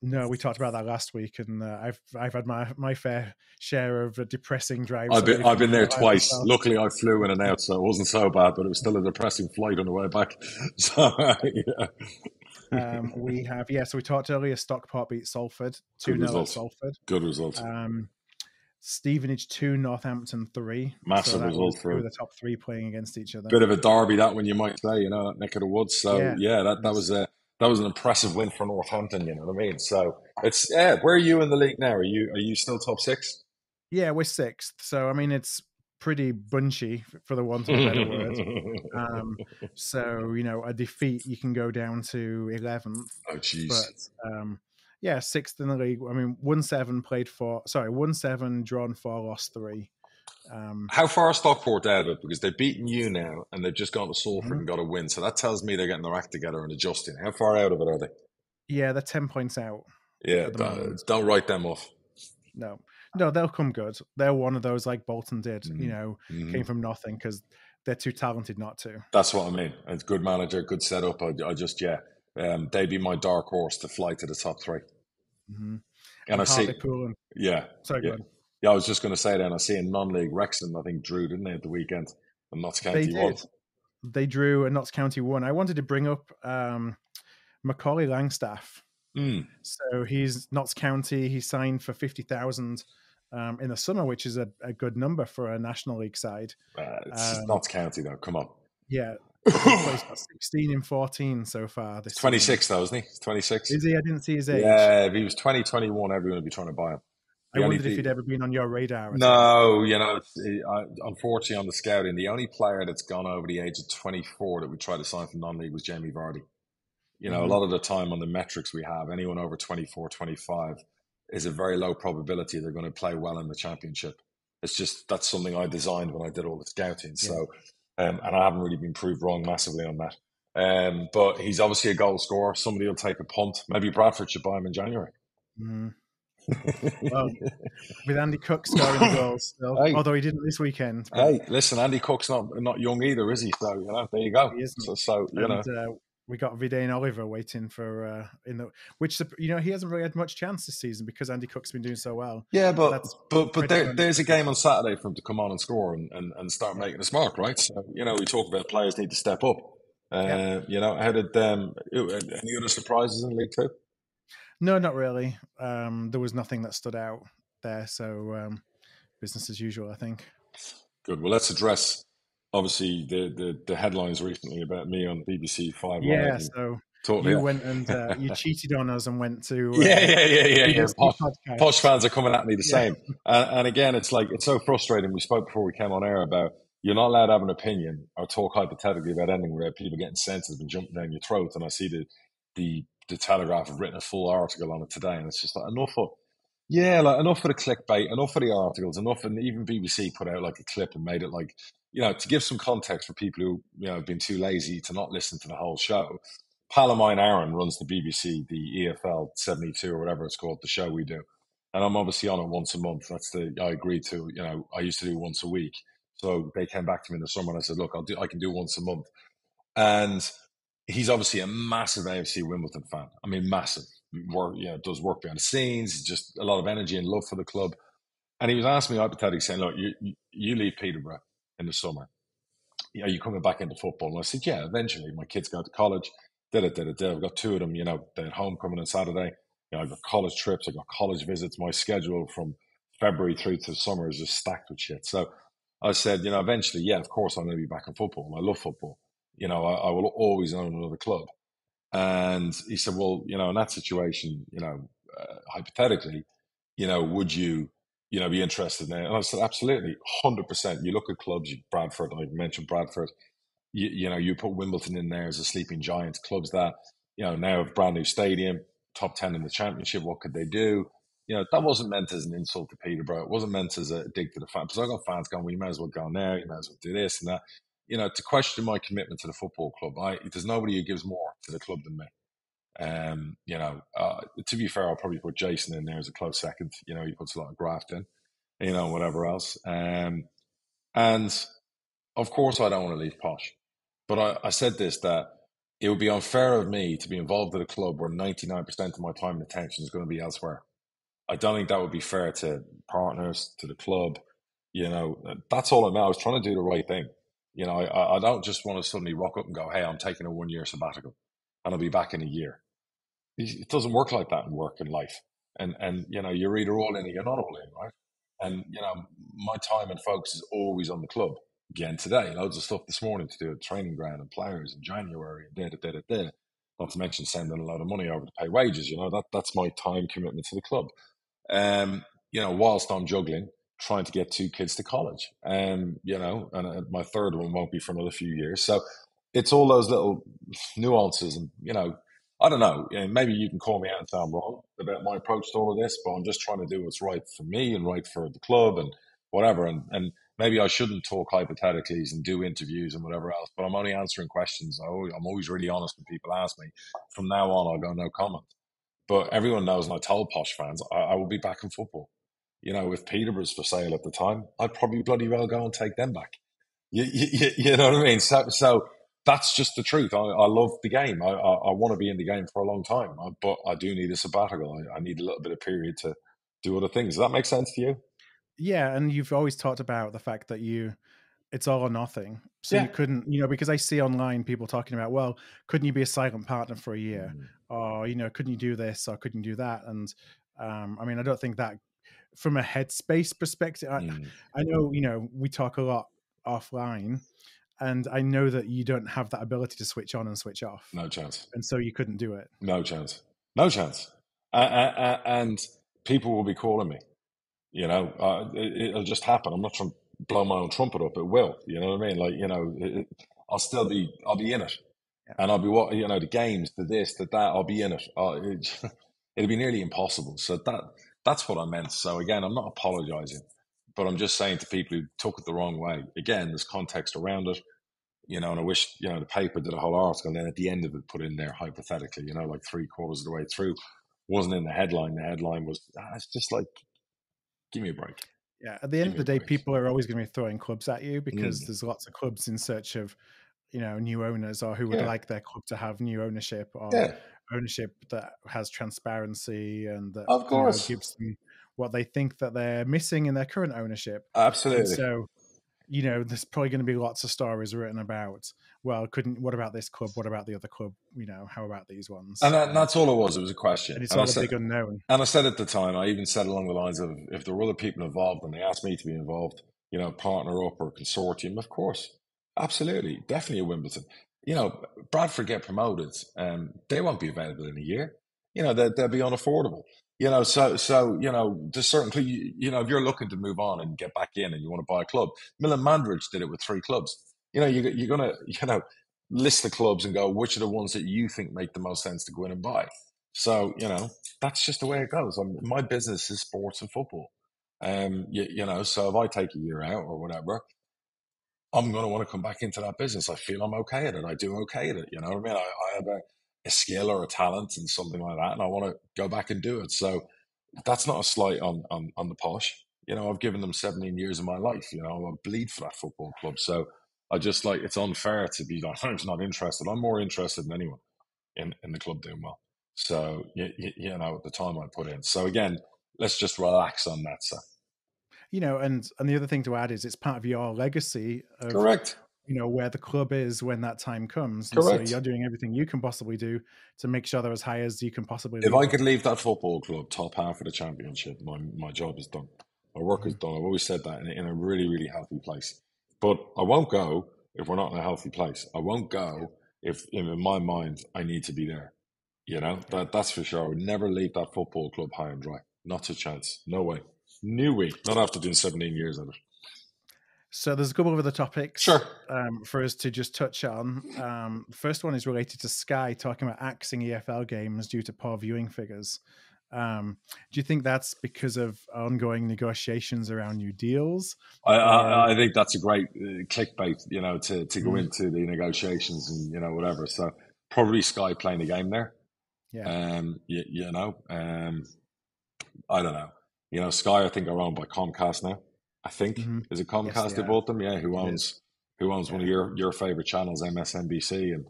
No, we talked about that last week, and I've had my fair share of depressing drives. I've been there twice. Luckily, I flew in and out, so it wasn't so bad. But it was still a depressing flight on the way back. So yeah. We have so we talked earlier. Stockport beat Salford 2-0 at Salford. Good result. Stevenage 2, Northampton 3. Massive result for the top 3 playing against each other. Bit of a derby that one, you might say. That neck of the woods. So that was an impressive win for Northampton, you know what I mean? So it's where are you in the league now? Are you still top 6? Yeah, we're 6th. So I mean it's pretty bunchy for the want of a better word. So, a defeat you can go down to 11th. Oh jeez. But 6th in the league. I mean 1-7, drawn 4, lost 3. How far is Stockport out of it? Because they've beaten you now and they've just gone to Salford and got a win. So that tells me they're getting their act together and adjusting. How far out of it are they? Yeah, they're 10 points out. Yeah, don't write them off. No, they'll come good. They're one of those like Bolton did, came from nothing because they're too talented not to. That's what I mean. It's good manager, good setup. They'd be my dark horse to fly to the top 3. Mm-hmm. And I see, Sorry, go on. Yeah, I was just going to say that. I see in non-league Wrexham, I think, drew, didn't they, at the weekend? And Notts County won. They drew and Notts County won. I wanted to bring up Macaulay Langstaff. So he's Notts County. He signed for 50,000 in the summer, which is a good number for a National League side. It's Notts County, though. Come on. Yeah. He's got 16 in 14 so far. This 26, though, isn't he? He's 26. Is he? I didn't see his age. Yeah, if he was 21, everyone would be trying to buy him. I wondered if he'd ever been on your radar. No, unfortunately on the scouting, the only player that's gone over the age of 24 that we tried to sign from non-league was Jamie Vardy. A lot of the time on the metrics we have, anyone over 24, 25 is a very low probability they're going to play well in the championship. It's just, that's something I designed when I did all the scouting. Yeah. So, and I haven't really been proved wrong massively on that. But he's obviously a goal scorer. Somebody will take a punt. Maybe Bradford should buy him in January. Mm. Well, with Andy Cook scoring the goals still, although he didn't this weekend. Hey, listen, Andy Cook's not young either, is he? So there you go. He isn't. So we got Vidane Oliver waiting for which he hasn't really had much chance this season because Andy Cook's been doing so well. Yeah, but That's there's a game on Saturday for him to come on and score and start making a mark, right? So we talk about players need to step up. How did any other surprises in League Two? No, not really. There was nothing that stood out there, so business as usual, I think. Good. Well, let's address obviously the headlines recently about me on BBC Five Live. Yeah, so you went and you cheated on us and went to yeah. Posh fans are coming at me the same. And again, it's so frustrating. We spoke before we came on air about you're not allowed to have an opinion or talk hypothetically about anything without people getting sensitive and jumping down your throat. And I see the Telegraph have written a full article on it today, and it's just like enough of the clickbait, enough of the articles, enough, and even BBC put out like a clip and made it like, to give some context for people who, have been too lazy to not listen to the whole show. Pal of mine, Aaron, runs the BBC, the EFL 72 or whatever it's called, the show we do. And I'm obviously on it once a month. I agreed to, I used to do once a week. So they came back to me in the summer and I said, look, I can do once a month. And he's obviously a massive AFC Wimbledon fan. I mean, massive. Does work behind the scenes, just a lot of energy and love for the club. And he was asking me hypothetically, saying, look, you leave Peterborough in the summer. Are you coming back into football? And I said, yeah, eventually. My kids go to college. I've got two of them, they're at homecoming on Saturday. I've got college trips. I've got college visits. My schedule from February through to the summer is just stacked with shit. So I said, eventually, yeah, of course I'm going to be back in football. I love football. I will always own another club. And he said, well, in that situation, hypothetically, would you, be interested in it? And I said, absolutely, 100%. You look at clubs, Bradford, I mentioned Bradford, you put Wimbledon in there as a sleeping giant, clubs that, now have brand new stadium, top 10 in the championship. What could they do? That wasn't meant as an insult to Peterborough. It wasn't meant as a dig to the fans. Because I got fans going, well, you might as well go now. You might as well do this and that. To question my commitment to the football club, there's nobody who gives more to the club than me. To be fair, I'll probably put Jason in there as a close second. He puts a lot of graft in, whatever else. And of course, I don't want to leave Posh. But I said this, that it would be unfair of me to be involved with a club where 99% of my time and attention is going to be elsewhere. I don't think that would be fair to partners, to the club. That's all I know. I was trying to do the right thing. I don't just want to suddenly rock up and go, hey, I'm taking a 1 year sabbatical and I'll be back in a year. It doesn't work like that in work and life. And you're either all in or you're not all in, right? And, my time and focus is always on the club. Again, today, loads of stuff this morning to do with training ground and players in January and not to mention sending a lot of money over to pay wages. That's my time commitment to the club. Whilst I'm juggling, trying to get two kids to college. And my third one won't be for another few years. So it's all those little nuances and, I don't know, maybe you can call me out and say I'm wrong about my approach to all of this, but I'm just trying to do what's right for me and right for the club and whatever. And maybe I shouldn't talk hypotheticals and do interviews and whatever else, but I'm only answering questions. I'm always really honest when people ask me. From now on, I'll go no comment. But everyone knows, and I told Posh fans, I will be back in football. If Peterborough's for sale at the time, I'd probably bloody well go and take them back. You know what I mean? So that's just the truth. I love the game. I want to be in the game for a long time, but I do need a sabbatical. I need a little bit of period to do other things. Does that make sense to you? Yeah, and you've always talked about the fact that it's all or nothing. So you couldn't, because I see online people talking about, well, couldn't you be a silent partner for a year? Or, couldn't you do this or couldn't you do that? And I don't think that from a headspace perspective, I know, we talk a lot offline. And I know that you don't have that ability to switch on and switch off. No chance. And so you couldn't do it. No chance. No chance. And people will be calling me. It'll just happen. I'm not trying to blow my own trumpet up. It will. You know what I mean? I'll be in it. Yeah. And I'll be the games, the this, the that, I'll be in it. It'll be nearly impossible. So that's what I meant. So again, I'm not apologizing. But I'm just saying to people who took it the wrong way, again, there's context around it, and I wish, the paper did a whole article and then at the end of it put in there hypothetically, like 3/4 of the way through, wasn't in the headline. The headline was, it's just like, give me a break. Yeah. At the end of the day, people are always going to be throwing clubs at you because there's lots of clubs in search of new owners, or who would Yeah, like their club to have new ownership, or yeah, ownership that has transparency and that of course, gives them what they think that they're missing in their current ownership. And absolutely. so, there's probably going to be lots of stories written about, well, what about this club? What about the other club? How about these ones? And that's all it was. It was a question. And it's all a big unknown. And I said at the time, I even said along the lines of, if there were other people involved and they asked me to be involved, partner up or consortium, of course, absolutely, definitely a Wimbledon. Bradford get promoted, they won't be available in a year. They'll be unaffordable. There's certain, if you're looking to move on and get back in and you want to buy a club, Milan Mandridge did it with 3 clubs. You're gonna, list the clubs and go, which are the ones that you think make the most sense to go in and buy. So, that's just the way it goes. My business is sports and football. So if I take a year out or whatever, I'm going to want to come back into that business. I feel I'm okay at it. I do okay at it. You know what I mean? I have a skill or a talent and something like that, and I want to go back and do it. So that's not a slight on the Posh. I've given them 17 years of my life. I bleed for that football club. So I just it's unfair to be like, I'm just not interested. I'm more interested than anyone in the club doing well. So, the time I put in. So again, let's just relax on that, sir. And the other thing to add is it's part of your legacy of, Correct. where the club is when that time comes. And Correct. so you're doing everything you can possibly do to make sure they're as high as you can possibly If leave I them. could leave that football club top half of the championship, my job is done. My work is done. I've always said that in a really, really healthy place. But I won't go if we're not in a healthy place. I won't go if, in my mind, I need to be there. That's for sure. I would never leave that football club high and dry. Not a chance. No way. New way. Not after doing 17 years of it. So there's a couple of other topics Sure. For us to just touch on. The first one is related to Sky talking about axing EFL games due to poor viewing figures. Do you think that's because of ongoing negotiations around new deals? I think that's a great clickbait, to go into the negotiations and, whatever. So probably Sky playing the game there. Yeah. I don't know. Sky, I think, are owned by Comcast now. I think. Is it Comcast they bought them? Yeah, who owns one of your favorite channels, MSNBC, and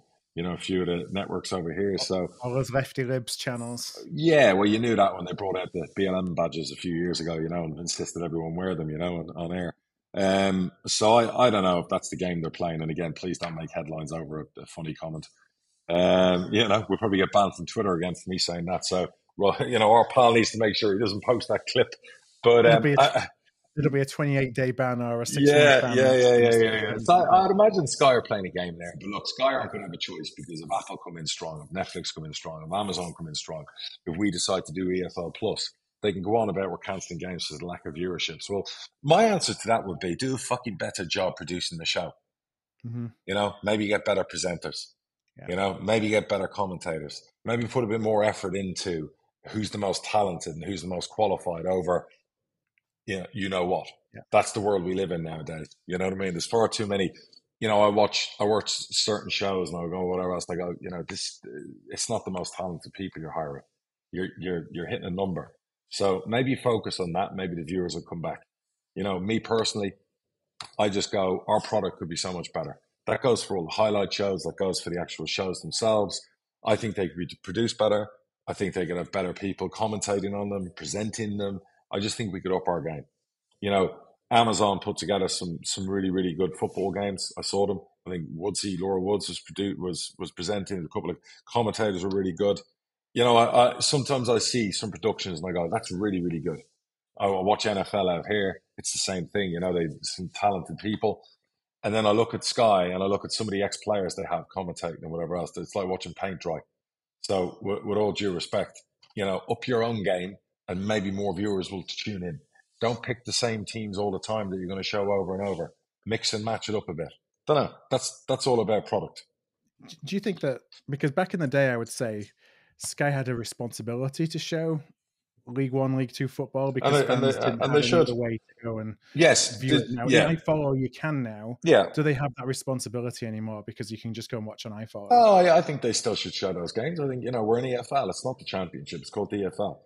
a few of the networks over here. So all those lefty libs channels. Yeah, well, you knew that when they brought out the BLM badges a few years ago, and insisted everyone wear them, on air. So I don't know if that's the game they're playing. And again, please don't make headlines over a funny comment. We'll probably get banned from Twitter again for me saying that. So, well, our pal needs to make sure he doesn't post that clip. But it'll be a 28-day ban or a 6-month ban. Yeah. So I'd imagine Sky are playing a game there. But look, Sky aren't going to have a choice because if Apple come in strong, if Netflix come in strong, if Amazon come in strong, if we decide to do EFL Plus, they can go on about we're cancelling games for the lack of viewership. So, well, my answer to that would be do a fucking better job producing the show. Maybe get better presenters. Maybe get better commentators. Maybe put a bit more effort into who's the most talented and who's the most qualified over what. Yeah. That's the world we live in nowadays. You know what I mean? There's far too many. I watch certain shows and I go whatever else. And I go, this. It's not the most talented people you're hiring. You're hitting a number. So maybe focus on that. Maybe the viewers will come back. Me personally, I just go. Our product could be so much better. That goes for all the highlight shows. That goes for the actual shows themselves. I think they could be produced better. I think they could have better people commentating on them, presenting them. I just think we could up our game. Amazon put together some really, really good football games. I saw them. I think Laura Woods was presenting. A couple of commentators were really good. I sometimes I see some productions and I go, that's really, really good. I watch NFL out here. It's the same thing. They've some talented people. And then I look at Sky and I look at some of the ex-players they have commentating and whatever else. It's like watching paint dry. So with all due respect, up your own game and maybe more viewers will tune in. Don't pick the same teams all the time that you're going to show over and over. Mix and match it up a bit. Don't know. That's all about product. Do you think that, because back in the day, I would say Sky had a responsibility to show League One, League Two football because fans didn't have any other way to go and view it. Now, in iFollow, you can now. Yeah. Do they have that responsibility anymore because you can just go and watch on iFollow? Oh, yeah, I think they still should show those games. I think, we're in EFL. It's not the Championship. It's called the EFL.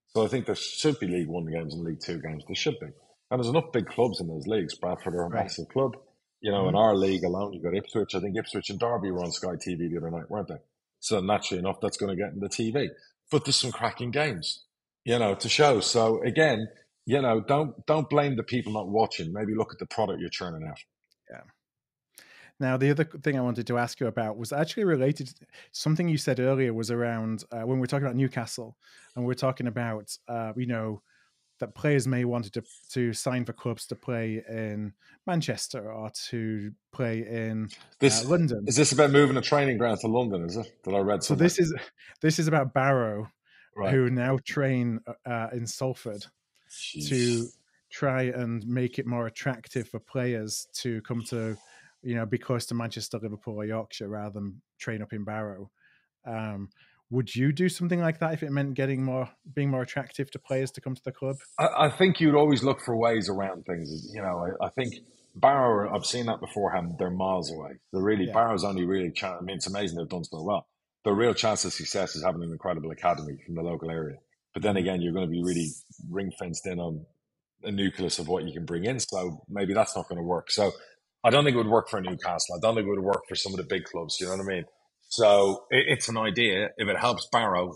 So I think there should be League One games and League Two games. There should be. And there's enough big clubs in those leagues. Bradford are a massive club. You know, in our league alone, you've got Ipswich. I think Ipswich and Derby were on Sky TV the other night, weren't they? So naturally enough, that's going to get in the TV. But there's some cracking games, you know, to show. So again, you know, don't blame the people not watching. Maybe look at the product you're churning out. Yeah. Now, the other thing I wanted to ask you about was actually related to something you said earlier was around when we were talking about Newcastle, and we were talking about, you know, that players may want to sign for clubs to play in Manchester or to play in London. Is this about moving a training ground to London? Is it that I read somewhere? So this is about Barrow, Right. who now train in Salford. Jeez. To try and make it more attractive for players to come to, you know, be close to Manchester, Liverpool, or Yorkshire rather than train up in Barrow. Would you do something like that if it meant being more attractive to players to come to the club? I think you'd always look for ways around things. You know, I think Barrow, I've seen that beforehand, they're miles away. Barrow's only really chance. I mean, it's amazing they've done so well. The real chance of success is having an incredible academy from the local area. But then again, you're going to be really ring fenced in on a nucleus of what you can bring in. So maybe that's not going to work. So I don't think it would work for Newcastle. I don't think it would work for some of the big clubs. You know what I mean? So it's an idea. If it helps Barrow,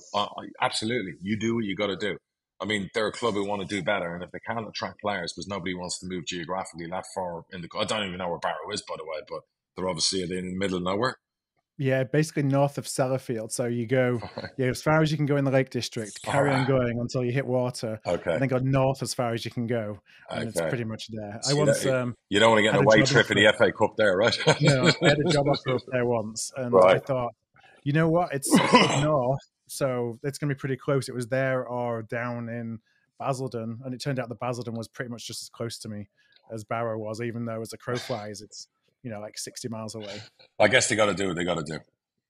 absolutely. You do what you got to do. I mean, they're a club who want to do better. And if they can't attract players because nobody wants to move geographically that far I don't even know where Barrow is, by the way, but they're obviously in the middle of nowhere. Yeah, basically north of Sellafield. So you go as far as you can go in the Lake District, carry on going until you hit water, and then go north as far as you can go. And it's pretty much there. So you don't want to get an away trip in the FA Cup there, right? No, I had a job offer up there once, and I thought, you know what, it's up north, so it's going to be pretty close. It was there or down in Basildon, and it turned out that Basildon was pretty much just as close to me as Barrow was, even though as the crow flies, it's, you know, like 60 miles away. I guess they got to do what they got to do.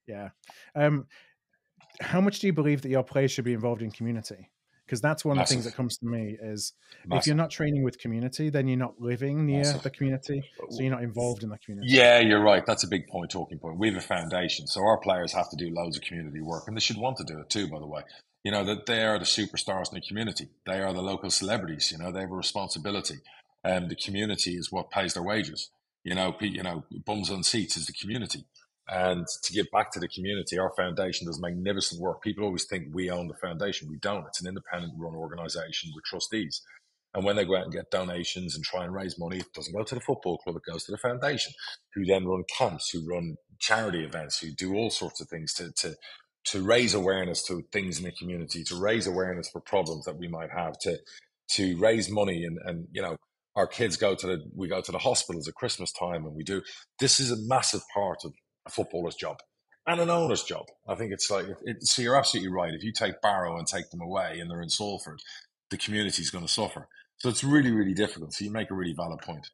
Yeah. How much do you believe that your players should be involved in community? Because that's one of the things that comes to me is if you're not training with community, then you're not living near the community, so you're not involved in the community. Yeah, you're right. That's a big talking point. We have a foundation, so our players have to do loads of community work, and they should want to do it too, by the way. You know, that they are the superstars in the community. They are the local celebrities. You know, they have a responsibility. The community is what pays their wages. You know, bums on seats is the community. And to give back to the community, our foundation does magnificent work. People always think we own the foundation. We don't. It's an independent run organization with trustees. And when they go out and get donations and try and raise money, it doesn't go to the football club, it goes to the foundation, who then run camps, who run charity events, who do all sorts of things to raise awareness to things in the community, to raise awareness for problems that we might have, to raise money. And you know, our kids we go to the hospitals at Christmas time, and this is a massive part of a footballer's job and an owner's job. I think it's like, so you're absolutely right. If you take Barrow and take them away and they're in Salford, the community is going to suffer. So it's really, really difficult. So you make a really valid point.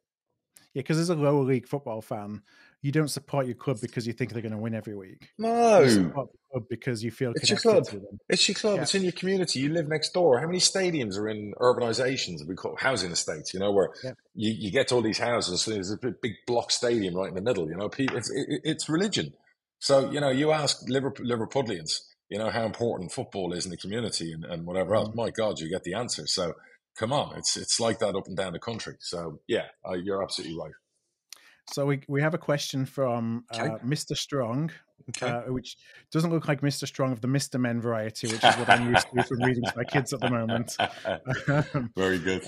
Yeah, because as a lower league football fan, you don't support your club because you think they're going to win every week. No. You support the club because you feel it's your club. To them. It's your club. Yeah. It's in your community. You live next door. How many stadiums are in urbanizations? We call housing estates, you know, where you get to all these houses. So there's a big block stadium right in the middle, you know. It's religion. So, you know, you ask Liverpudlians, you know, how important football is in the community and whatever else. My God, you get the answer. So come on, it's like that up and down the country. So yeah, you're absolutely right. So we have a question from Mr. Strong, which doesn't look like Mr. Strong of the Mr. Men variety, which is what I'm used to from reading to my kids at the moment. Very good.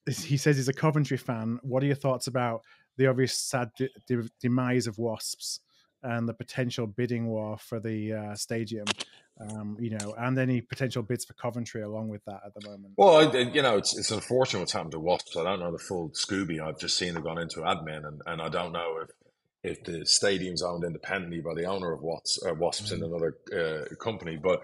He says he's a Coventry fan. What are your thoughts about the obvious sad demise of Wasps and the potential bidding war for the stadium? You know, and any potential bids for Coventry along with that at the moment. Well, you know, it's unfortunate what's happened to Wasps. I don't know the full Scooby. I've just seen they've gone into admin, and I don't know if the stadium's owned independently by the owner of Wasps in another company. But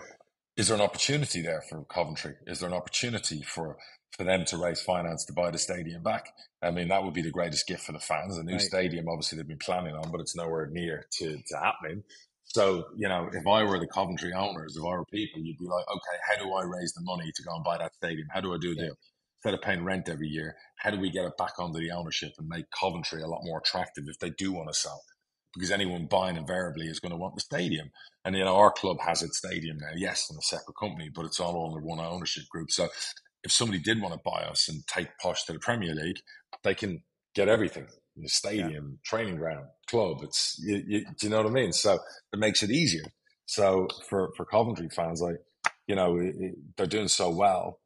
is there an opportunity there for Coventry? Is there an opportunity for them to raise finance to buy the stadium back? I mean, that would be the greatest gift for the fans. A new stadium, obviously, they've been planning on, but it's nowhere near to happening. So, you know, if I were the Coventry owners, if I were people, you'd be like, okay, how do I raise the money to go and buy that stadium? How do I do a deal? Instead of paying rent every year, how do we get it back onto the ownership and make Coventry a lot more attractive if they do want to sell? Because anyone buying invariably is going to want the stadium. And, you know, our club has its stadium now, yes, in a separate company, but it's all under one ownership group. So if somebody did want to buy us and take Posh to the Premier League, they can get everything. stadium, training ground, club. Do you know what I mean? So it makes it easier. So for Coventry fans, like, they're doing so well.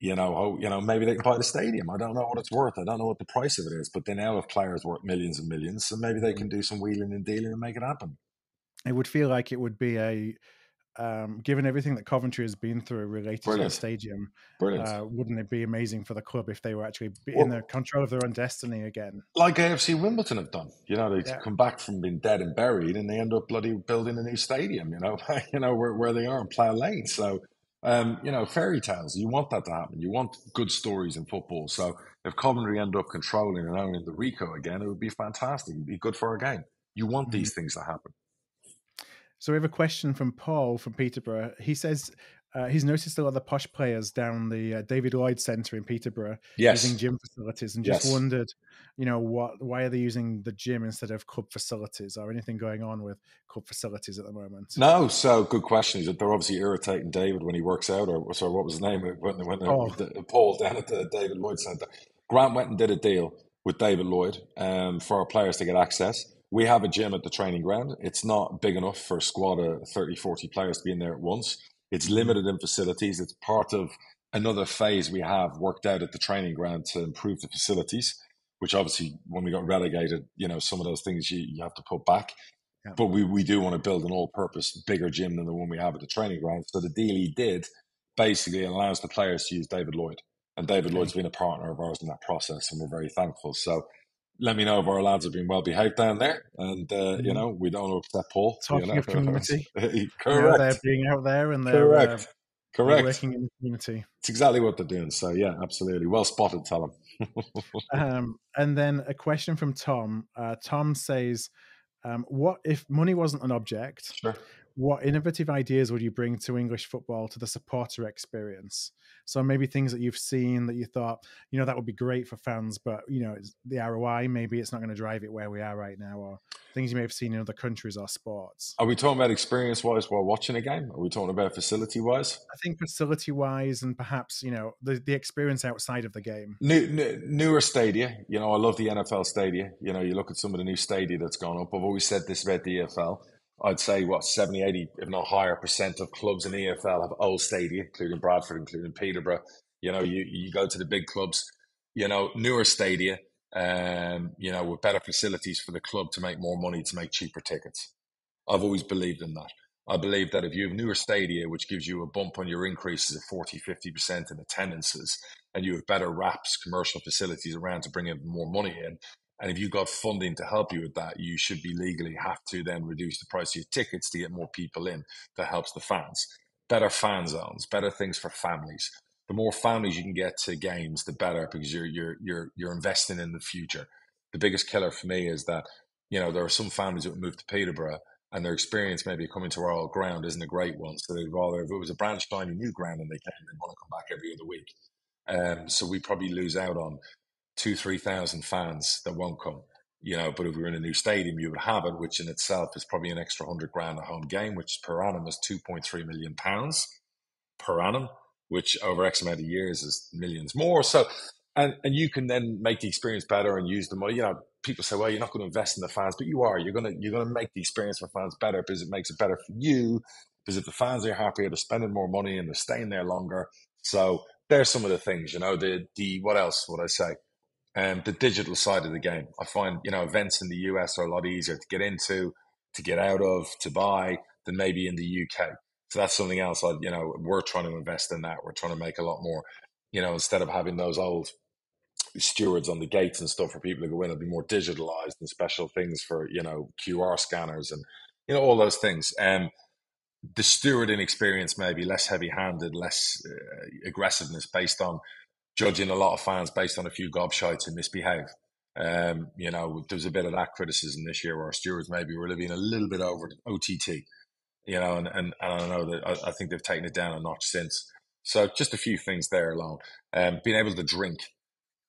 Maybe they can buy the stadium. I don't know what it's worth. I don't know what the price of it is, but they now have players worth millions and millions. So maybe they can do some wheeling and dealing and make it happen. It would feel like it would be given everything that Coventry has been through related to the stadium, wouldn't it be amazing for the club if they were actually in the control of their own destiny again? Like AFC Wimbledon have done. They come back from being dead and buried, and they end up bloody building a new stadium. Where they are in Plough Lane. So, fairy tales. You want that to happen. You want good stories in football. So if Coventry end up controlling and owning the Rico again, it would be fantastic. It'd be good for our game. You want these things to happen. So we have a question from Paul from Peterborough. He says he's noticed a lot of the Posh players down the David Lloyd Centre in Peterborough using gym facilities, and just wondered, why are they using the gym instead of club facilities, or anything going on with club facilities at the moment? No, so good question. They're obviously irritating David when he works out, or sorry, what was his name? Paul down at the David Lloyd Centre. Grant went and did a deal with David Lloyd for our players to get access. We have a gym at the training ground. It's not big enough for a squad of 30, 40 players to be in there at once. It's limited in facilities. It's part of another phase we have worked out at the training ground to improve the facilities, which obviously when we got relegated, some of those things you have to put back. Yeah. But we do want to build an all-purpose bigger gym than the one we have at the training ground. So the deal he did basically allows the players to use David Lloyd. And David Lloyd's been a partner of ours in that process, and we're very thankful. So let me know if our lads have been well behaved down there, and we don't upset Paul. Talking of community, correct. They're being out there and they're correct. working in the community. It's exactly what they're doing. So yeah, absolutely, well spotted. Tell them. And then a question from Tom. Tom says, "What if money wasn't an object? Sure. What innovative ideas would you bring to English football to the supporter experience? So maybe things that you've seen that you thought, that would be great for fans, but, the ROI, maybe it's not going to drive it where we are right now, or things you may have seen in other countries or sports." Are we talking about experience-wise while watching a game? Are we talking about facility-wise? I think facility-wise and perhaps, the experience outside of the game. Newer stadia. I love the NFL stadia. You look at some of the new stadia that's gone up. I've always said this about the EFL. I'd say 70, 80, if not higher % of clubs in the EFL have old stadia, including Bradford, including Peterborough. You go to the big clubs, newer stadia, with better facilities for the club to make more money, to make cheaper tickets. I've always believed in that. I believe that if you have newer stadia, which gives you a bump on your increases of 40, 50% in attendances, and you have better wraps, commercial facilities around to bring in more money in, and if you've got funding to help you with that, you should be legally have to then reduce the price of your tickets to get more people in. That helps the fans. Better fan zones, better things for families. The more families you can get to games, the better, because you're investing in the future. The biggest killer for me is that, there are some families that would move to Peterborough and their experience maybe coming to our old ground isn't a great one. So they'd rather, if it was a brand shiny new ground and they came, they'd want to come back every other week. So we probably lose out on 2,000-3,000 fans that won't come, but if we were in a new stadium, you would have it, which in itself is probably an extra $100,000 a home game, which per annum is £2.3 million per annum, which over X amount of years is millions more. So, and you can then make the experience better and use the money. People say, well, you're not going to invest in the fans, but you are. You're going to make the experience for fans better because it makes it better for you. Because if the fans are happier, they're spending more money and they're staying there longer. So there's some of the things, the what else would I say? The digital side of the game. I find, events in the US are a lot easier to get into, to get out of, to buy than maybe in the UK. So that's something else. We're trying to invest in that. We're trying to make a lot more, instead of having those old stewards on the gates and stuff for people to go in, it'll be more digitalized and special things for, QR scanners and, all those things. The stewarding experience may be less heavy-handed, less aggressiveness based on judging a lot of fans based on a few gobshites who misbehave. There's a bit of that criticism this year where our stewards maybe were living a little bit over OTT, and I don't know that I think they've taken it down a notch since. So just a few things there alone. Being able to drink,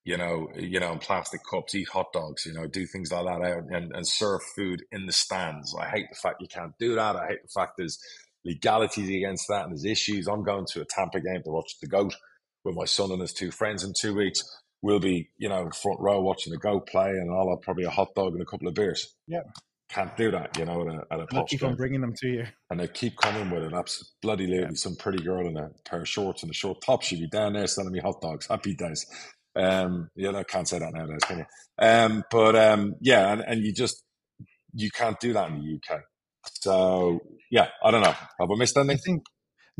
in plastic cups, eat hot dogs, do things like that out and serve food in the stands. I hate the fact you can't do that. I hate the fact there's legalities against that and there's issues. I'm going to a Tampa game to watch the GOAT with my son and his two friends in 2 weeks. we'll be, front row watching the goat play, and I'll have probably a hot dog and a couple of beers. Yeah. Can't do that, at a Posh keep game. on bringing them to you. And they keep coming with an absolute bloody lady, some pretty girl in a pair of shorts and a short top. She'd be down there selling me hot dogs. Happy days. I can't say that nowadays, can you? And you can't do that in the UK. So, I don't know. Have I missed anything?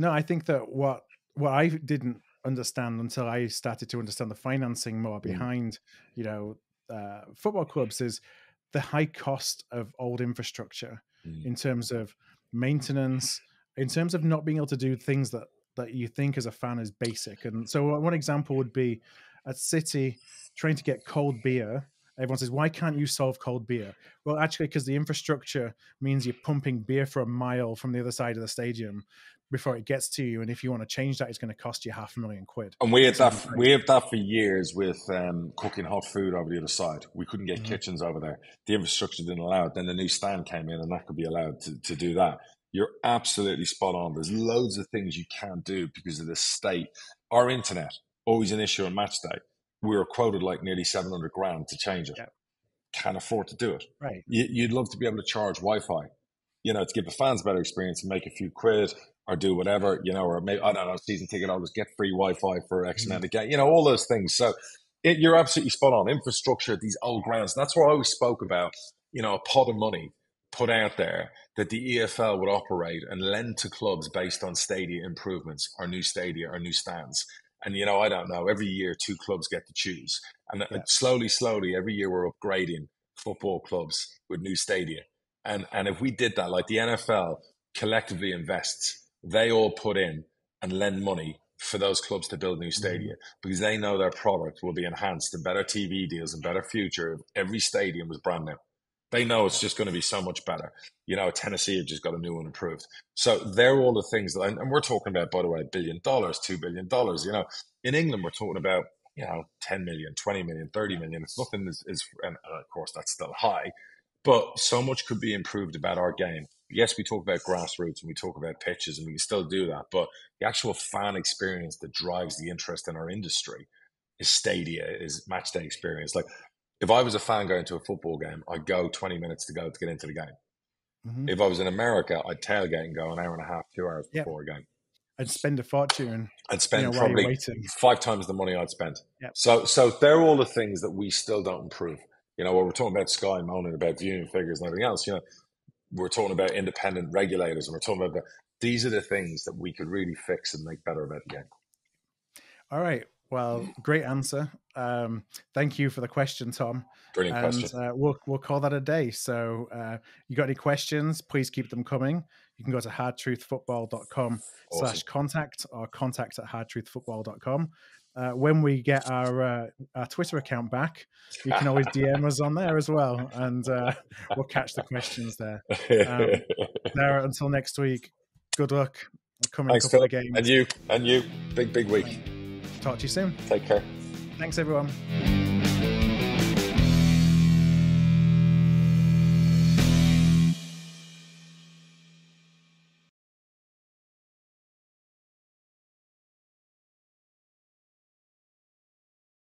I think that what I didn't understand until I started to understand the financing more behind, football clubs is the high cost of old infrastructure in terms of maintenance, in terms of not being able to do things that you think as a fan is basic. And so one example would be at City trying to get cold beer. Everyone says, why can't you solve cold beer? Well, actually, because the infrastructure means you're pumping beer for a mile from the other side of the stadium before it gets to you. And if you want to change that, it's going to cost you £500,000. And we have that for years with cooking hot food over the other side. We couldn't get kitchens over there. The infrastructure didn't allow it. Then the new stand came in, and that could be allowed to do that. You're absolutely spot on. There's loads of things you can't do because of the state. Our internet, always an issue on match day. We were quoted like nearly $700,000 to change it. Yep. Can't afford to do it. Right. You'd love to be able to charge Wi-Fi, to give the fans a better experience and make a few quid or do whatever, or maybe, I don't know, season ticket holders get free Wi-Fi for X amount of game, all those things. So you're absolutely spot on. Infrastructure, these old grounds. And that's where I always spoke about, a pot of money put out there that the EFL would operate and lend to clubs based on stadia improvements or new stadia or new stands. And, I don't know, every year 2 clubs get to choose. And slowly, every year we're upgrading football clubs with new stadia. And if we did that, like the NFL collectively invests, they all put in and lend money for those clubs to build new stadia because they know their product will be enhanced and better TV deals and better future if every stadium was brand new. They know it's just going to be so much better. Tennessee have just got a new one approved. So they're all the things that, and we're talking about, by the way, $1 billion, $2 billion. In England, we're talking about, 10 million, 20 million, 30 million. It's nothing and of course that's still high, but so much could be improved about our game. Yes, we talk about grassroots and we talk about pitches and we can still do that, but the actual fan experience that drives the interest in our industry is stadia, is match day experience. Like, if I was a fan going to a football game, I'd go 20 minutes to get into the game. Mm-hmm. If I was in America, I'd tailgate and go an hour and a half, 2 hours before a game. I'd spend a fortune. I'd spend probably 5 times the money I'd spent. Yep. So they're all the things that we still don't improve. When we're talking about Sky moaning about viewing figures and everything else, we're talking about independent regulators and we're talking about these are the things that we could really fix and make better about the game. All right. Well, great answer. Thank you for the question, Tom. Brilliant question. We'll call that a day. So you got any questions, please keep them coming. You can go to hardtruthfootball.com/contact or contact@hardtruthfootball.com. When we get our Twitter account back, you can always DM us on there as well, and we'll catch the questions there. Darragh, until next week, good luck. Coming a couple of games. And you, big week. Talk to you soon. Take care. Thanks, everyone.